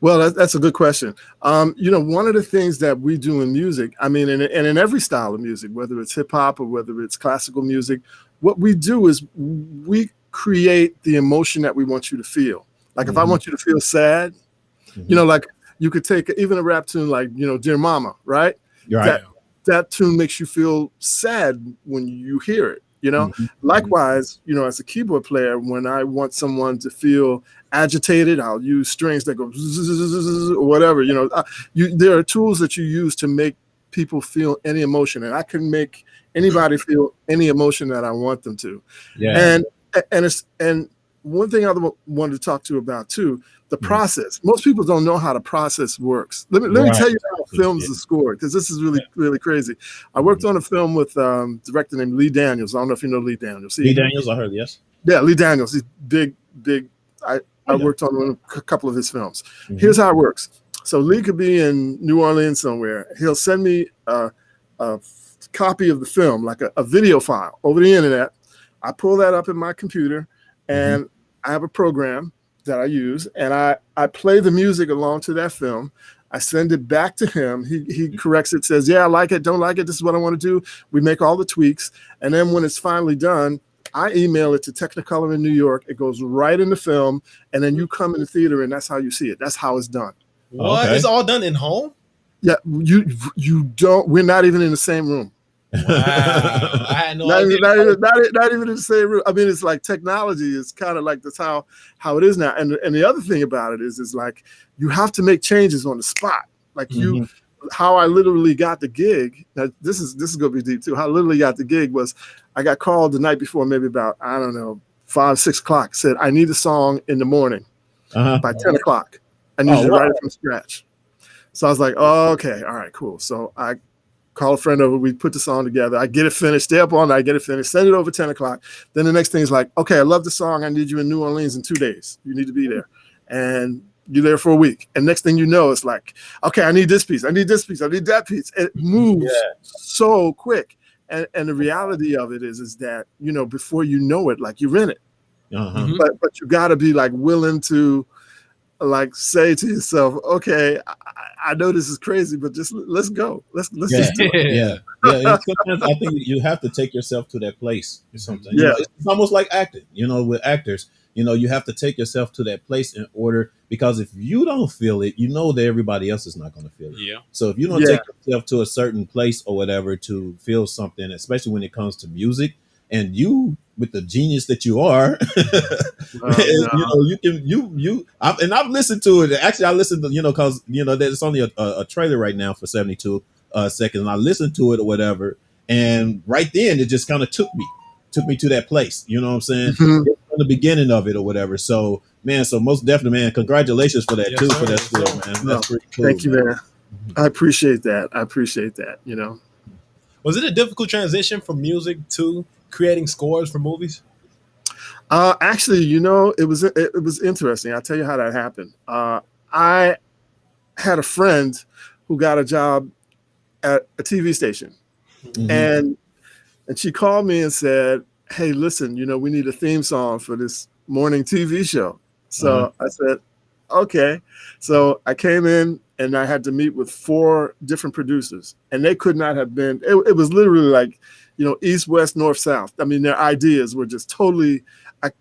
Well, that's a good question. One of the things that we do in music, I mean, and in every style of music, whether it's hip hop or whether it's classical music, what we do is we create the emotion that we want you to feel. Like if I want you to feel sad, like you could take even a rap tune like, Dear Mama, right? Right. That tune makes you feel sad when you hear it. Likewise, as a keyboard player, when I want someone to feel agitated, I'll use strings that go zzz or whatever. There are tools that you use to make people feel any emotion, and I can make anybody feel any emotion that I want them to. Yeah. And one thing I wanted to talk to you about too, the process. Most people don't know how the process works. Let me tell you how films are scored, because this is really, really crazy. I worked on a film with a director named Lee Daniels. I don't know if you know Lee Daniels. Lee Daniels, I heard, yes. Yeah, Lee Daniels. He's big. I worked on a couple of his films. Here's how it works. So Lee could be in New Orleans somewhere. He'll send me a copy of the film, like a video file over the internet. I pull that up in my computer, and I have a program that I use, and I play the music along to that film. I send it back to him. He corrects it, says, yeah, I like it, don't like it, this is what I want to do. We make all the tweaks. And then when it's finally done, I email it to Technicolor in New York. It goes right in the film, and then you come in the theater, and that's how you see it. That's how it's done. What? Okay. It's all done in home? Yeah, you don't. We're not even in the same room. Wow, I had no idea. Not even in the same room. I mean, it's like technology is kind of like that's how it is now. And the other thing about it is like you have to make changes on the spot. Like how I literally got the gig. Now this is gonna be deep too. How I literally got the gig was I got called the night before, maybe about 5, 6 o'clock. Said I need a song in the morning by 10 o'clock. I need you to write it from scratch. So I was like, oh, okay, all right, cool. So I call a friend over, we put the song together. I get it finished, stay up all night, get it finished, send it over 10 o'clock. Then the next thing is like, okay, I love the song. I need you in New Orleans in 2 days. You need to be there. And you're there for a week. And next thing you know, it's like, okay, I need this piece. I need this piece. I need that piece. It moves so quick. And the reality of it is that, before you know it, like you're in it. But you got to be like willing to like say to yourself, okay, I know this is crazy, but just let's go. Let's just do it. Sometimes I think you have to take yourself to that place or something. It's almost like acting. With actors, you have to take yourself to that place in order, because if you don't feel it, that everybody else is not going to feel it. Yeah. So if you don't take yourself to a certain place or whatever to feel something, especially when it comes to music, and you, with the genius that you are, I've listened to it. Actually, I listened to, because, there's only a trailer right now for 72 seconds. And I listened to it or whatever. And right then, it just kind of took me to that place. You know what I'm saying? From the beginning of it or whatever. So, man, most definitely, man, congratulations for that, too, for that skill, man. That's pretty cool. Thank you, man. I appreciate that. Was it a difficult transition from music to creating scores for movies? Actually, it was interesting. I'll tell you how that happened. I had a friend who got a job at a TV station, and she called me and said, "Hey, listen, we need a theme song for this morning TV show." So I said, "Okay." So I came in and I had to meet with 4 different producers, and they could not have been. It was literally like, east, west, north, south. I mean, their ideas were just totally.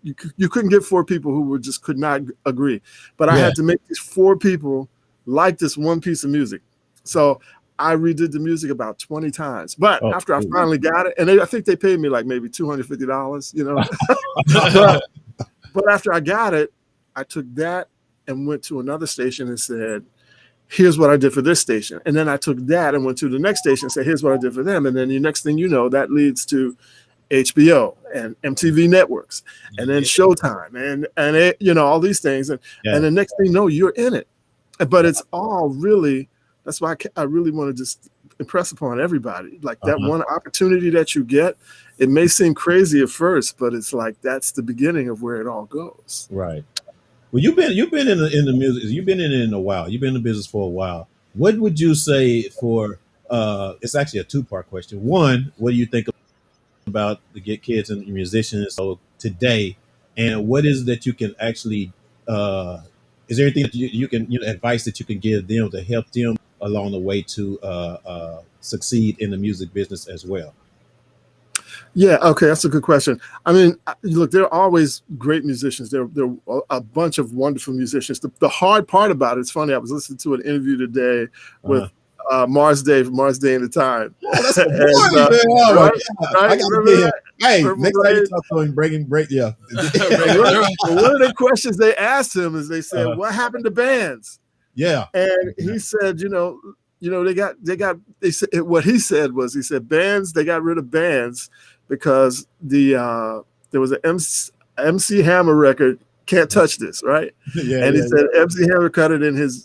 You couldn't get 4 people who could not agree. But I had to make these 4 people like this one piece of music. So I redid the music about 20 times. But after I finally got it, and I think they paid me like maybe $250, but after I got it, I took that and went to another station and said, here's what I did for this station. And then I took that and went to the next station and said, here's what I did for them. And then the next thing you know, that leads to HBO and MTV networks, and then Showtime and it, all these things. And the next thing you know, you're in it. But it's all really, that's why I really want to just impress upon everybody, like that one opportunity that you get, it may seem crazy at first, but it's like, that's the beginning of where it all goes. Right. Well, you've been in the music, you've been in it a while. You've been in the business for a while. What would you say for, it's actually a 2-part question. One, what do you think of about to get kids and musicians so today, and what is that you can actually is there anything that you can advice that you can give them to help them along the way to succeed in the music business as well? Yeah, okay, that's a good question. I mean, look, there are always great musicians. There are a bunch of wonderful musicians. The hard part about it, it's funny, I was listening to an interview today with Mars Day from Mars Day and the Time. Oh, that's a boy, man. Oh, right? I got to get him. Hey, next time you talk to him, break, yeah. One of the questions they asked him is they said, what happened to bands? Yeah. And he said, they said what he said was, he said bands, they got rid of bands because there was an MC Hammer record, Can't Touch This, right? Yeah, and he said MC Hammer cut it in his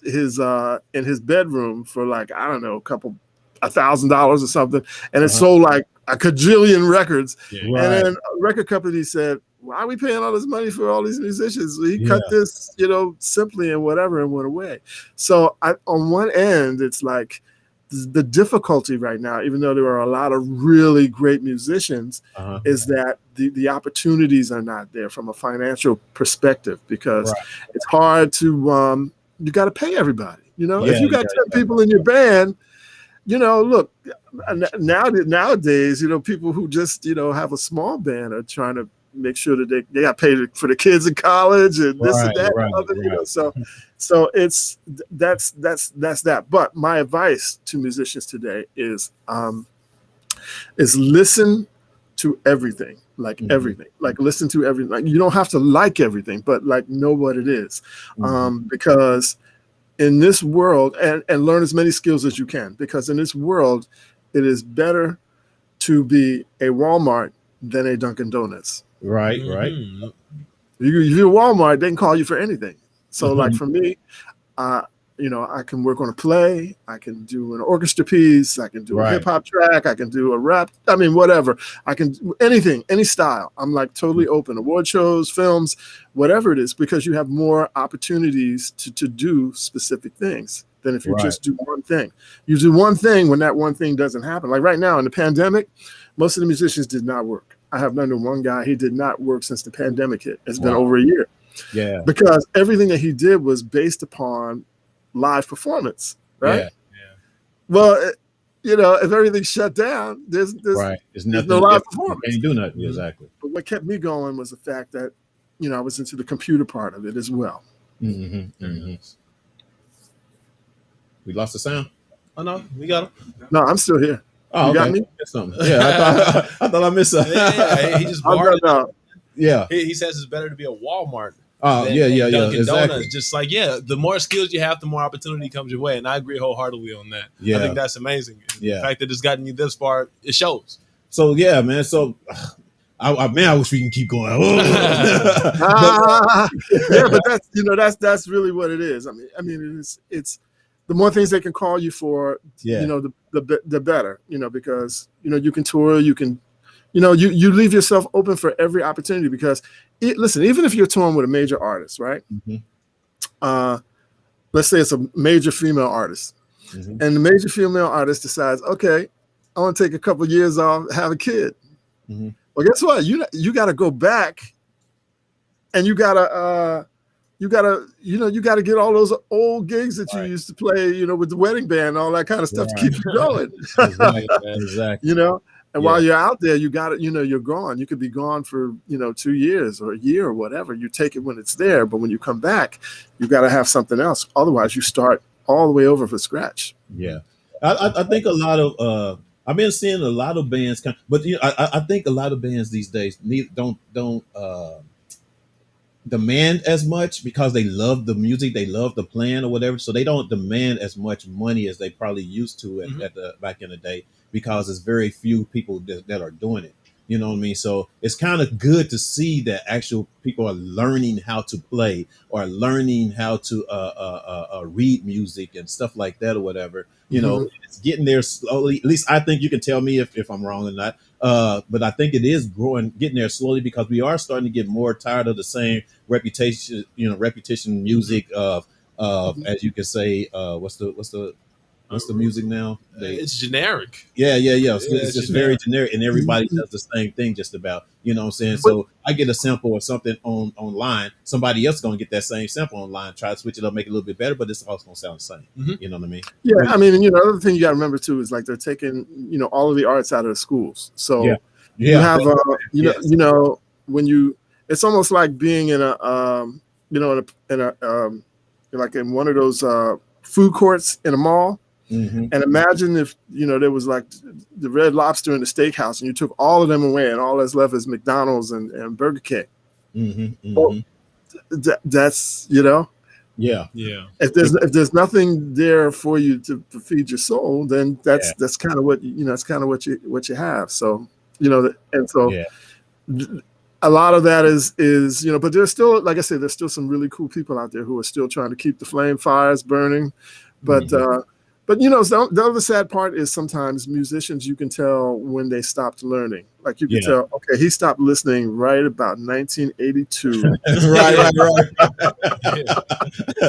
bedroom for like, I don't know, $1,000 or something, and it sold like a cajillion records. Yeah. And then a record company said, why are we paying all this money for all these musicians? So he cut this, simply and whatever, and went away. So on one end, it's like the difficulty right now, even though there are a lot of really great musicians, is that the opportunities are not there from a financial perspective, because it's hard to, you got to pay everybody. If you got 10 people in your band, look, nowadays, people who just, have a small band are trying to make sure that they got paid for the kids in college and this and that. And other, so it's that's that. But my advice to musicians today is listen to everything, everything, listen to everything. Like, you don't have to like everything, but know what it is, because in this world, and learn as many skills as you can, because in this world, it is better to be a Walmart than a Dunkin' Donuts. Right. You're Walmart, they can call you for anything. So like for me, I can work on a play, I can do an orchestra piece, I can do a hip hop track, I can do a rap, whatever. I can do anything, any style. I'm totally open. Award shows, films, whatever it is, because you have more opportunities to do specific things than if you just do one thing. You do one thing when that one thing doesn't happen. Like right now in the pandemic, most of the musicians did not work. I have known one guy, he did not work since the pandemic hit. It's been over a year. Yeah. Because everything that he did was based upon live performance, right? Yeah. Well, if everything's shut down, there's no live performance. You can't do nothing. Exactly. But what kept me going was the fact that, I was into the computer part of it as well. We lost the sound? Oh, no, we got him. No, I'm still here. Oh, you got me? Something. Yeah, I thought I missed something. He just barred it. Yeah. He says it's better to be a Walmart. Oh, than Dunkin' exactly. Donuts. Just the more skills you have, the more opportunity comes your way. And I agree wholeheartedly on that. Yeah. I think that's amazing. Yeah. The fact that it's gotten you this far, it shows. So, yeah, man. So, I wish we can keep going. But that's really what it is. I mean, it's the more things they can call you for, the better, because, you can tour, you can, you leave yourself open for every opportunity, because listen, even if you're touring with a major artist, right? Let's say it's a major female artist, and the major female artist decides, okay, I want to take a couple of years off, have a kid. Well, guess what? You got to go back, and you got to get all those old gigs that you used to play, with the wedding band and all that kind of stuff to keep you going. Exactly. And while you're out there, you got it, you're gone. You could be gone for, 2 years or a year or whatever. You take it when it's there, but when you come back, you got to have something else. Otherwise, you start all the way over from scratch. Yeah. I think a lot of I've been seeing a lot of bands but I think a lot of bands these days don't demand as much, because they love the music, they love the plan or whatever, so they don't demand as much money as they probably used to at the back in the day, because there's very few people that are doing it. You know what I mean? So it's kind of good to see that actual people are learning how to play, or learning how to read music and stuff like that or whatever. It's getting there slowly. At least I think. You can tell me if I'm wrong or not. But I think it is getting there slowly, because we are starting to get more tired of the same repetition music of as you could say, what's the what's the music now? It's generic. Yeah. Yeah, It's just very generic, and everybody does the same thing just about. You know what I'm saying? So I get a sample of something online. Somebody else gonna get that same sample online, try to switch it up, make it a little bit better, but it's also gonna sound the same. You know what I mean? Yeah, I mean, you know, another thing you got to remember too is like they're taking, you know, all of the arts out of the schools. So you have, you know, when you, it's almost like being in a, you know, in a like in one of those food courts in a mall. And imagine if, you know, there was like the Red Lobster and the steakhouse, and you took all of them away, and all that's left is McDonald's and Burger King. Well, that's, you know. Yeah. If there's nothing there for you to feed your soul, then that's kind of what, you know, it's kind of what you have. So, you know, and so a lot of that is, you know, but there's still, like I said, there's still some really cool people out there who are still trying to keep the flame fires burning. But you know, so the other sad part is sometimes musicians, you can tell when they stopped learning. Like you can tell, okay, he stopped listening right about 1982. right.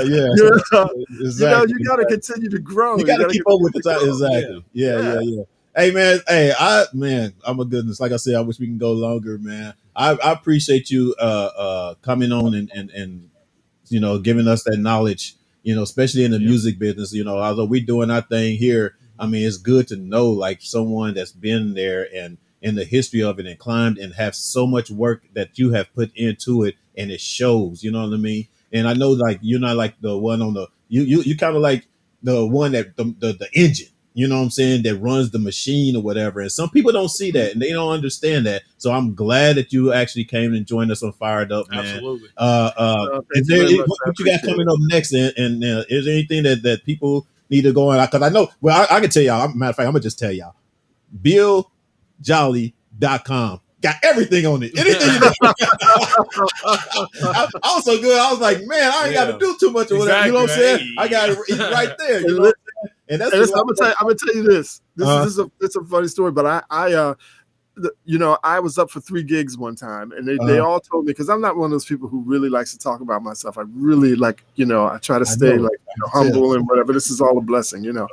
You know, Exactly. you got to continue to grow. You got to keep up with the time. Exactly. Yeah. Hey man, I'm a goodness. Like I said, I wish we can go longer, man. I appreciate you coming on and you know, giving us that knowledge. You know, especially in the music business, you know, although we're doing our thing here, I mean, it's good to know like someone that's been there and in the history of it and climbed and have so much work that you have put into it, and it shows, you know what I mean? And I know like you're not like the one on the you kind of like the one that the engine, you know what I'm saying, that runs the machine or whatever. And some people don't see that and they don't understand that. So I'm glad that you actually came and joined us on Fired Up, man. Absolutely. Is there what you got coming up next? And is there anything that people need to go on? Because I know, well, I can tell y'all, matter of fact, I'm going to just tell y'all, BillJolly.com. Got everything on it. Anything you I was so good. I was like, man, I ain't got to do too much or whatever. You know what I'm saying? I got it right there. You know what I'm saying? And that's I'm gonna tell you this. This is a funny story, but I you know, I was up for 3 gigs one time, and they all told me, because I'm not one of those people who really likes to talk about myself. I really like, you know, I try to stay humble and whatever. This is all a blessing, you know.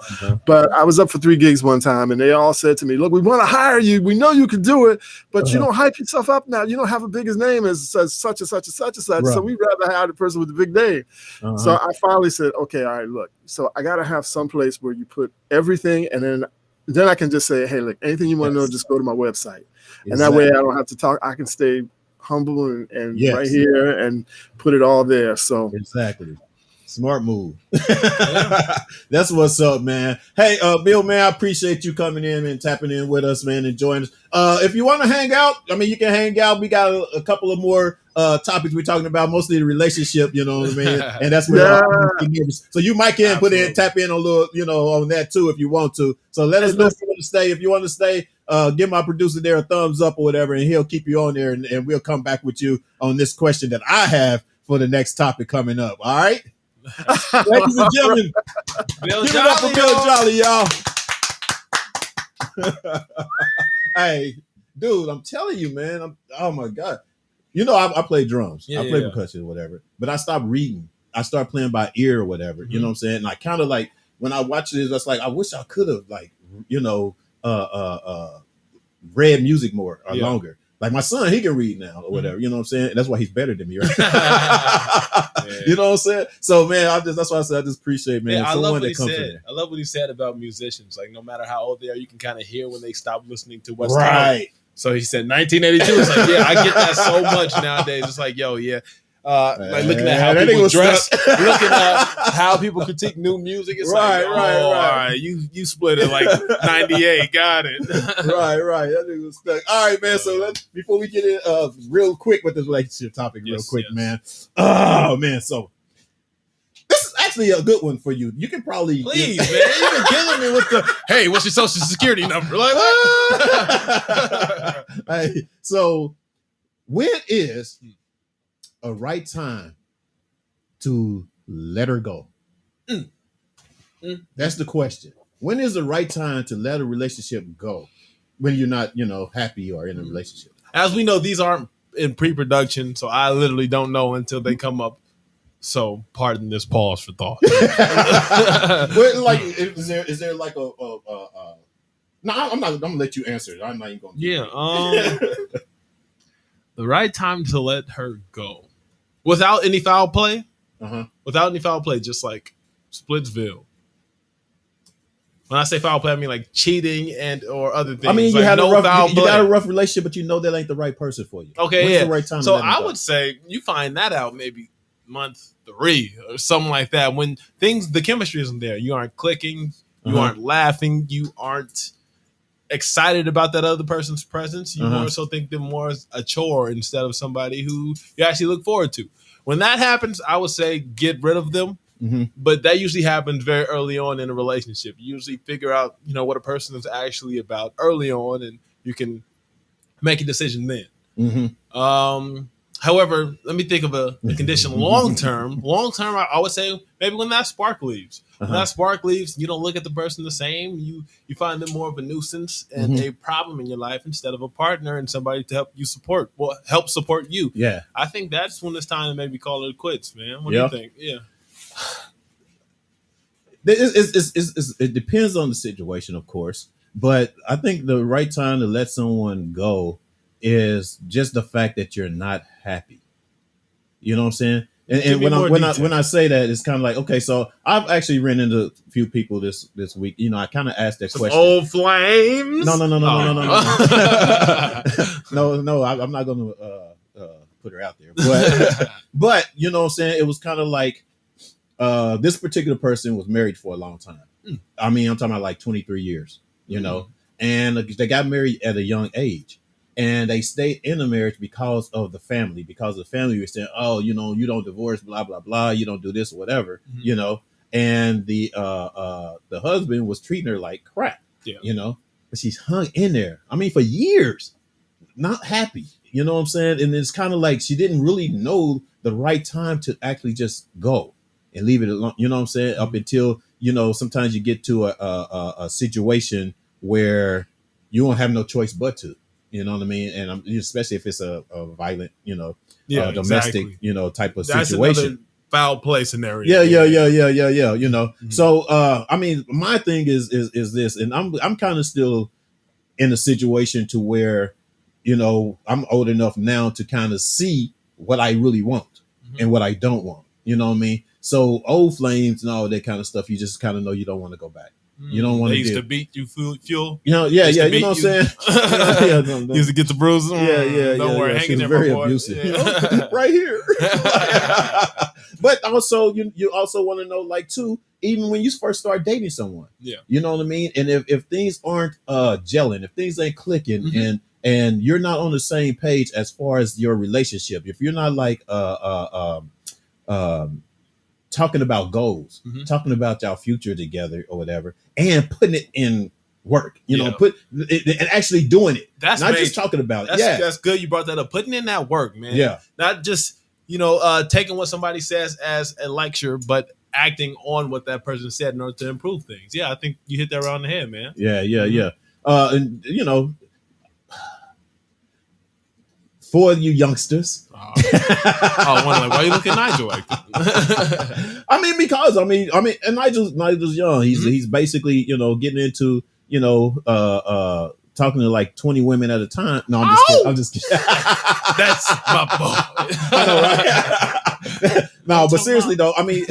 But I was up for 3 gigs one time, and they all said to me, "Look, we want to hire you. We know you can do it, but you don't hype yourself up now. You don't have a big name as such and such and such and such. So we'd rather hire the person with the big name." So I finally said, "Okay, all right, look. So I got to have some place where you put everything, and then I can just say, hey, look, anything you want to know, just go to my website." And that way I don't have to talk. I can stay humble and right here and put it all there. So exactly. Smart move. That's what's up, man. Hey, Bill, man, I appreciate you coming in and tapping in with us, man, and joining us. If you want to hang out, I mean, you can hang out. We got a couple of more topics we're talking about, mostly the relationship, you know what I mean? And that's where so you might can tap in a little, you know, on that too if you want to. So let us know if you want to stay. If you want to stay, give my producer there a thumbs up or whatever, and he'll keep you on there, and we'll come back with you on this question that I have for the next topic coming up. All right? Ladies and gentlemen, Bill give it up for Bill Jolly, y'all. Hey, dude, I'm telling you, man. Oh my God. You know, I play drums. I play percussion or whatever, but I stopped reading. I started playing by ear or whatever. You know what I'm saying? And I kind of like, when I watch this, that's like, I wish I could have, like, you know, read music more or longer. Like my son, he can read now or whatever. You know what I'm saying? And that's why he's better than me, right? You know what I'm saying? So, man, that's why I said I just appreciate, man. I love what he said. I love what he said about musicians. Like, no matter how old they are, you can kind of hear when they stop listening to what's right. So he said 1982. It's like, yeah, I get that so much nowadays. It's like, yo, yeah. Like looking at how people dress, looking at how people critique new music. It's right. All right, you split it like 98. Got it. right. That nigga was stuck. All right, man. So before we get in real quick with this relationship topic, man. Oh man, so this is actually a good one for you. You can probably please, man. You've been killing me with the hey, what's your social security number? Like what? Hey, so when is a right time to let her go? That's the question. When is the right time to let a relationship go when you're not, you know, happy or in a relationship? As we know, these aren't in pre-production, so I literally don't know until they come up So pardon this pause for thought. But like, is there like a no, I'm not. I'm gonna let you answer it. I'm not even gonna. Yeah. The right time to let her go without any foul play. Without any foul play, just like Splitsville. When I say foul play, I mean like cheating and or other things. I mean, you like had no a rough, foul you play. got a rough relationship, but you know that ain't the right person for you. Okay, When's yeah. the right time So to let I him go? would say you find that out maybe month 3 or something like that. When the chemistry isn't there, you aren't clicking, you aren't laughing, you aren't excited about that other person's presence. You more so think them more as a chore instead of somebody who you actually look forward to. When that happens, I would say get rid of them. But that usually happens very early on in a relationship. You usually figure out, what a person is actually about early on, and you can make a decision then. However, let me think of a condition long term. Long term, I would say maybe when that spark leaves. When that spark leaves, you don't look at the person the same. You find them more of a nuisance and a problem in your life instead of a partner and somebody to help support you. Yeah. I think that's when it's time to maybe call it quits, man. What do you think? Yeah. It depends on the situation, of course, but I think the right time to let someone go is just the fact that you're not happy. You know what I'm saying? And when I say that, it's kind of like, okay, so I've actually ran into a few people this week. I kind of asked that question. Old flames? No. No, I'm not going to put her out there. But you know what I'm saying? It was kind of like, this particular person was married for a long time. I mean, I'm talking about like 23 years, and they got married at a young age, and they stayed in the marriage because of the family, because the family was saying, oh, you don't divorce, blah, blah, blah. You don't do this or whatever, and the husband was treating her like crap, but she's hung in there. I mean, for years, not happy, you know what I'm saying? And it's kind of like she didn't really know the right time to actually just go and leave it alone. You know what I'm saying? Up until, sometimes you get to a situation where you won't have no choice but to, you know what I mean? And especially if it's a violent, domestic, type of That's situation. Another foul play scenario. Yeah. So, I mean, my thing is this, and I'm kind of still in a situation to where, I'm old enough now to kind of see what I really want and what I don't want. You know what I mean? So old flames and all that kind of stuff, you just kind of know you don't want to go back. You don't want to used to beat you, fuel. You know what I'm saying? Used to get the bruises. Don't worry, hanging there, very boy. abusive. Right here. But also, you also want to know, like, too, even when you first start dating someone. Yeah. You know what I mean? And if things aren't gelling, if things ain't clicking, and you're not on the same page as far as your relationship, if you're not like talking about goals, talking about our future together or whatever, and putting it in work, put it, and actually doing it. That's not just talking about it. That's good. You brought that up. Putting in that work, man. Yeah. Not just, taking what somebody says as a lecture, but acting on what that person said in order to improve things. Yeah, I think you hit that right on the head, man. Yeah. And for you youngsters. Why are you looking at Nigel like that? And Nigel's young. He's basically, getting into, talking to like 20 women at a time. No, I'm just kidding. That's my boy. I know, right? No, but seriously though, I mean,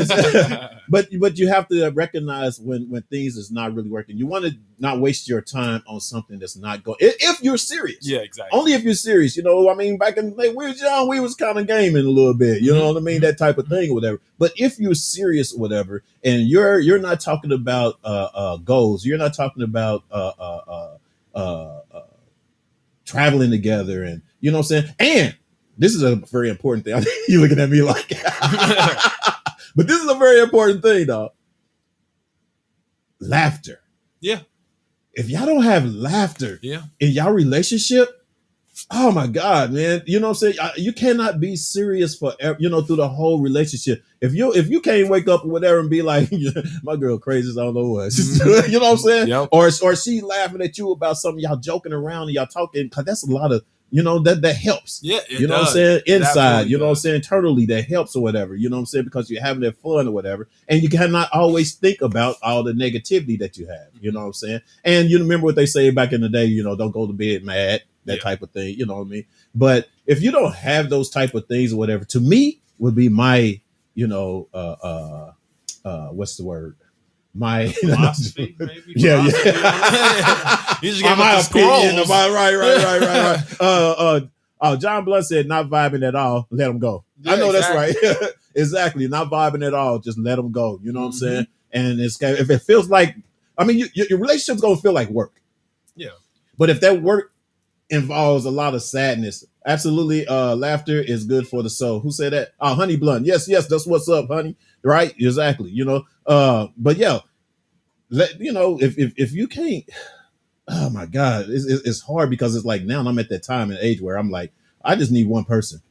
but you have to recognize when things is not really working. You want to not waste your time on something that's not going. If you're serious, yeah, exactly. Only if you're serious. I mean, back in the day, we was young, we was kind of gaming a little bit. You know what I mean? That type of thing or whatever. But if you're serious or whatever, and you're not talking about goals, you're not talking about traveling together, and you know what I'm saying, and this is a very important thing. You're looking at me like, but this is a very important thing, though. Laughter. Yeah. If y'all don't have laughter in y'all relationship, oh my God, man. You know what I'm saying? You cannot be serious forever, through the whole relationship. If you can't wake up or whatever and be like, my girl crazy as I don't know what. You know what I'm saying? Yep. Or she laughing at you about something, y'all joking around and y'all talking, because that's a lot of you know, that helps. Yeah, you know what I'm saying? Inside, you know what I'm saying? Internally, that helps or whatever. You know what I'm saying? Because you're having that fun or whatever. And you cannot always think about all the negativity that you have. You know what I'm saying? And you remember what they say back in the day, you know, don't go to bed mad, that type of thing. You know what I mean? But if you don't have those type of things or whatever, to me would be my, you know, what's the word? My philosophy, maybe. Yeah. You just get my opinion. scrolls. Right. John Blunt said, "Not vibing at all. Let them go." Yeah, I know exactly. that's right. Exactly. Not vibing at all. Just let them go. You know what I'm saying? And if it feels like, I mean, your relationship's gonna feel like work. Yeah. But if that work involves a lot of sadness, absolutely, laughter is good for the soul. Who said that? Oh, Honey Blunt. Yes, that's what's up, honey. Right? Exactly. You know. But yeah, you know, if you can't, oh my God, it's hard because it's like now I'm at that time and age where I'm like, I just need one person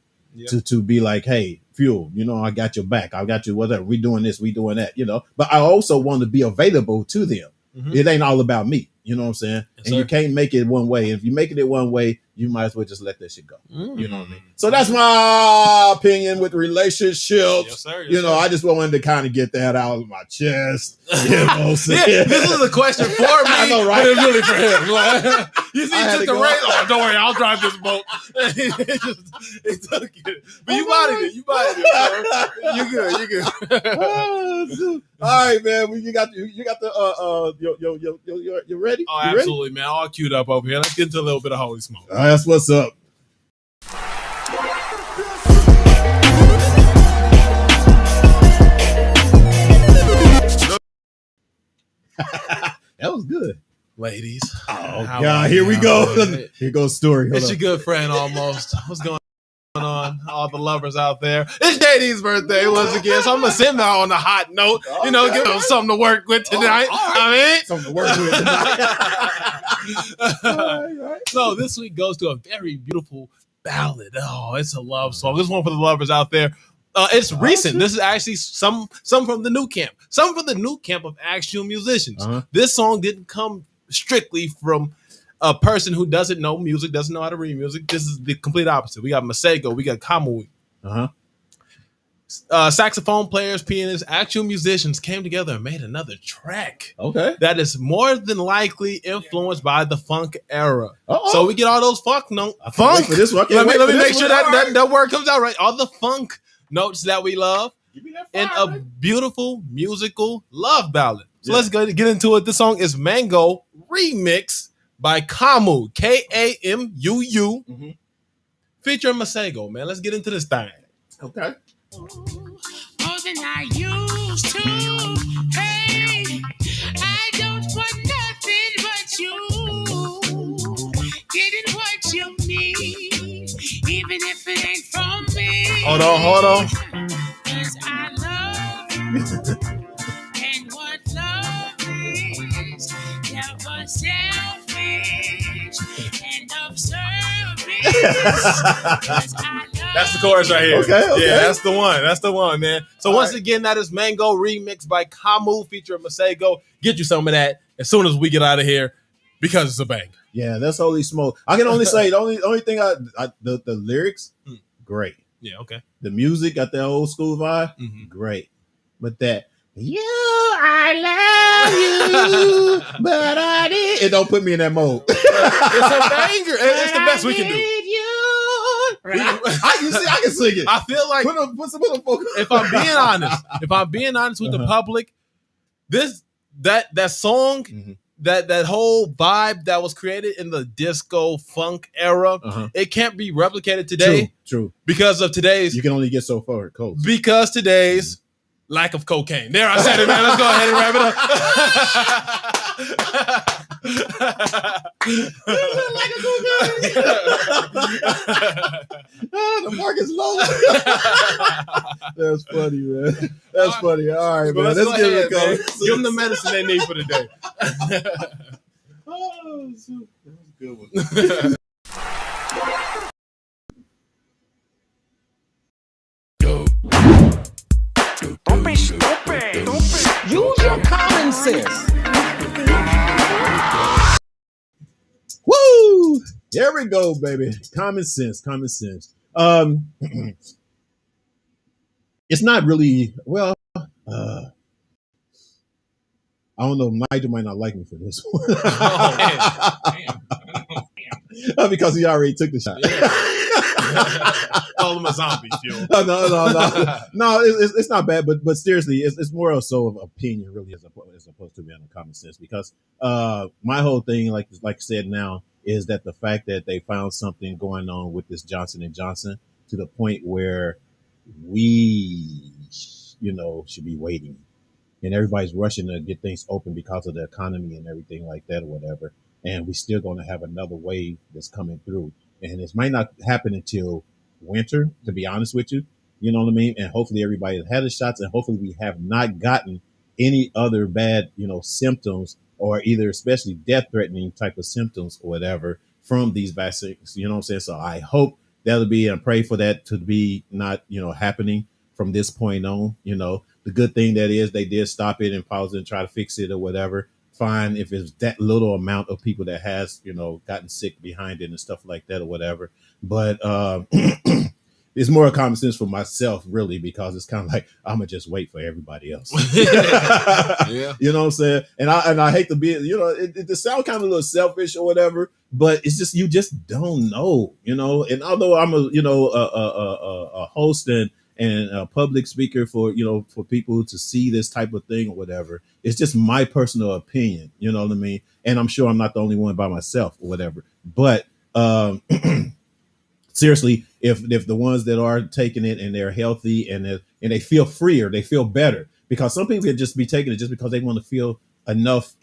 to be like, hey, Fuel, you know, I got your back, I got you, whatever. We doing this, we doing that, you know. But I also want to be available to them. It ain't all about me, you know what I'm saying? And you can't make it one way. If you make it one way, you might as well just let that shit go. You know what I mean? So that's my opinion with relationships. Yes, sir. You know, I just wanted to kind of get that out of my chest. You know what I'm saying? Yeah, this is a question for me. I know, right? But it's really for him. Like, you see, I had just to the go. race. Oh, don't worry, I'll drive this boat. It took it. But you bodied it. You bodied it, bro. You good. All right, man. You got the you ready? Oh, You ready? absolutely, man. All queued up over here. Let's get into a little bit of holy smoke. That's what's up. That was good. Ladies. Oh, God. Here we go. Here goes story. Hold It's up. your good friend almost. What's going on? All the lovers out there. It's JD's birthday once again, so I'm going to send out on a hot note. You know, give them something to work with tonight. I mean, something to work with tonight. Right. So this week goes to a very beautiful ballad. Oh, it's a love song. This one for the lovers out there. It's recent. This is actually some from the new camp. Some from the new camp of actual musicians. This song didn't come strictly from a person who doesn't know music, doesn't know how to read music. This is the complete opposite. We got Masego, we got Kamui. Saxophone players, pianists, actual musicians came together and made another track. Okay. That is more than likely influenced by the funk era. So we get all those funk. For this one. Let me make sure that word comes out right. All the funk notes that we love in a beautiful musical love ballad. So let's go get into it. This song is Mango Remix by Kamu, Kamuu, featuring Masego, man. Let's get into this thing. Okay. More than I used to. Hey, I don't want nothing but you. Getting what you need, even if it ain't from me. Hold on. 'Cause I love you. And what love is, never selfish and observing. 'Cause I love That's the chorus right here. Okay. Yeah, that's the one, man. So once again, that is Mango Remix by Kamu featuring Masego. Get you some of that as soon as we get out of here because it's a bang. Yeah, that's holy smoke. I can only say the only thing the lyrics, great. Yeah, okay. The music got that old school vibe, great. But that I love you, but I did. It don't put me in that mode. It's a banger. It's the best we can do. I can sing it. I feel like put some focus. If I'm being honest with the public, that song, that whole vibe that was created in the disco funk era, it can't be replicated today. True. Because of today's, you can only get so far. Coast. Because today's lack of cocaine. There, I said it, man. Let's go ahead and wrap it up. The market's low. That's funny, man. That's funny. All right, man. Let's give it a go. Give them the medicine they need for the day. Oh, that was a good one. Don't be stupid. Use your common sense. Woo! There we go, baby. Common sense. It's not really well. I don't know. Nigel might not like me for this one. Because he already took the shot. Call him a zombie, Phil. No. It's not bad, but seriously, it's more so of opinion, really, as opposed to being a common sense. Because my whole thing, like I said, now is that the fact that they found something going on with this Johnson & Johnson to the point where we, should be waiting. And everybody's rushing to get things open because of the economy and everything like that or whatever. And we're still going to have another wave that's coming through. And this might not happen until winter, to be honest with you. You know what I mean? And hopefully everybody has had the shots, and hopefully we have not gotten any other bad, symptoms, or either especially death-threatening type of symptoms or whatever from these vaccines. You know what I'm saying? So I hope that'll be, and pray for that to be not, happening from this point on. The good thing that is they did stop it and pause it and try to fix it or whatever. Fine, if it's that little amount of people that has, gotten sick behind it and stuff like that or whatever. But it's more common sense for myself, really, because it's kind of like I'm gonna just wait for everybody else. Yeah. You know what I'm saying? And I hate to be, it sounds kind of a little selfish or whatever, but it's just you just don't know, And although I'm a host and a public speaker for people to see this type of thing or whatever, it's just my personal opinion. You know what I mean? And I'm sure I'm not the only one by myself or whatever. But seriously, if the ones that are taking it and they're healthy and they feel freer, they feel better, because some people can just be taking it just because they want to feel enough,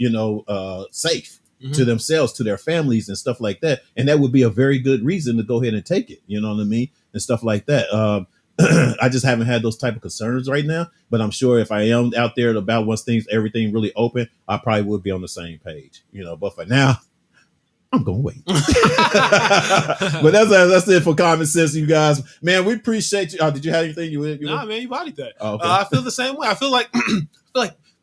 safe to themselves, to their families and stuff like that. And that would be a very good reason to go ahead and take it. You know what I mean? And stuff like that. I just haven't had those type of concerns right now, but I'm sure if I am out there about once everything really open, I probably would be on the same page, But for now, I'm gonna wait. But that's it for common sense, you guys. Man, we appreciate you. Did you have anything Nah, man, you bodied that. Oh, okay. I feel the same way. I feel like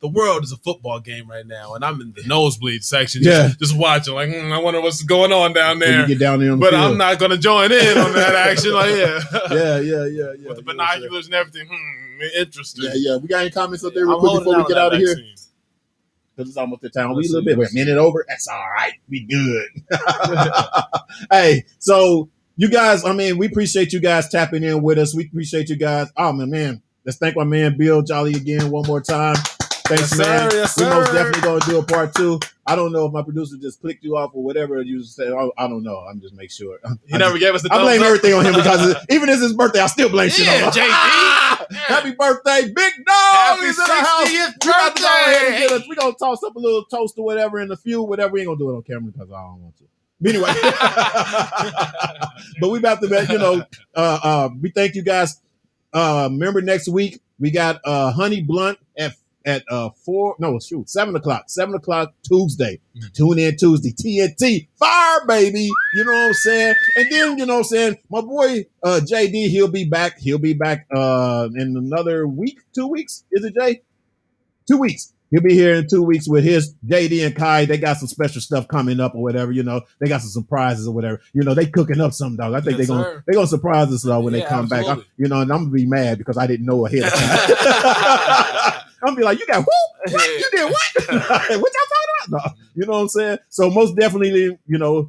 the world is a football game right now, and I'm in the nosebleed section, just watching. Like, I wonder what's going on down there. When you get down there, but I'm not gonna join in on that action. Like, yeah. With the binoculars and everything, interesting. Yeah. We got any comments up there real quick before we get out of here? Because it's almost the time. We a little bit. We're a minute over. That's all right. We good. Hey, so you guys, we appreciate you guys tapping in with us. We appreciate you guys. Oh, man. Let's thank my man Bill Jolly again one more time. Thanks, man. We're most definitely going to do a part 2. I don't know if my producer just clicked you off or whatever you said. I don't know. I'm just make sure. He never gave us the I blame everything on him because even if it's his birthday, I still blame shit on him. JD. Happy birthday, Big Dog! Happy Is in the house. 60th birthday. We're going to toss up a little toast or whatever in the few, whatever. We ain't going to do it on camera because I don't want to. But anyway, but we about to, we thank you guys. Remember next week, we got Honey Blunt at 7 o'clock Tuesday. Tune in Tuesday. TNT fire, baby. You know what I'm saying? And then, my boy JD, he'll be back in another week, 2 weeks. Is it, Jay? 2 weeks. He'll be here in 2 weeks with his JD and Kai. They got some special stuff coming up or whatever, They got some surprises or whatever. They cooking up something, dog. I think they're gonna surprise us when they come back. And I'm gonna be mad because I didn't know ahead of time. I'm gonna be like, you got whoop? What? You did what? What y'all talking about? No. You know what I'm saying? So most definitely,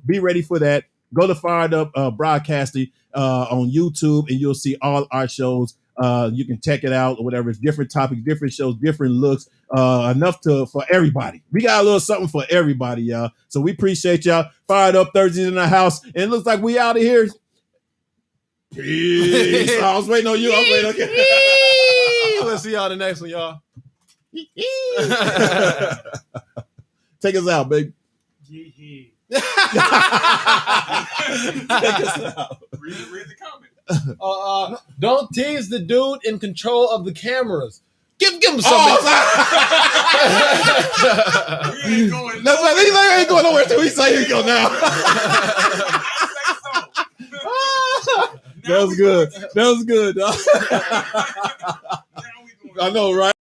be ready for that. Go to Fired Up Broadcasting on YouTube, and you'll see all our shows. You can check it out or whatever. It's different topics, different shows, different looks, enough for everybody. We got a little something for everybody, y'all. So we appreciate y'all. Fired Up Thursdays in the house. And it looks like we out of here. Peace. I was waiting on you. Okay. We'll see y'all the next one, y'all. Take us out, baby. Take us out. Read the comment. Don't tease the dude in control of the cameras. Give him something. We ain't going nowhere. He ain't going nowhere till he say he go now. That was good. That was good. I know, right?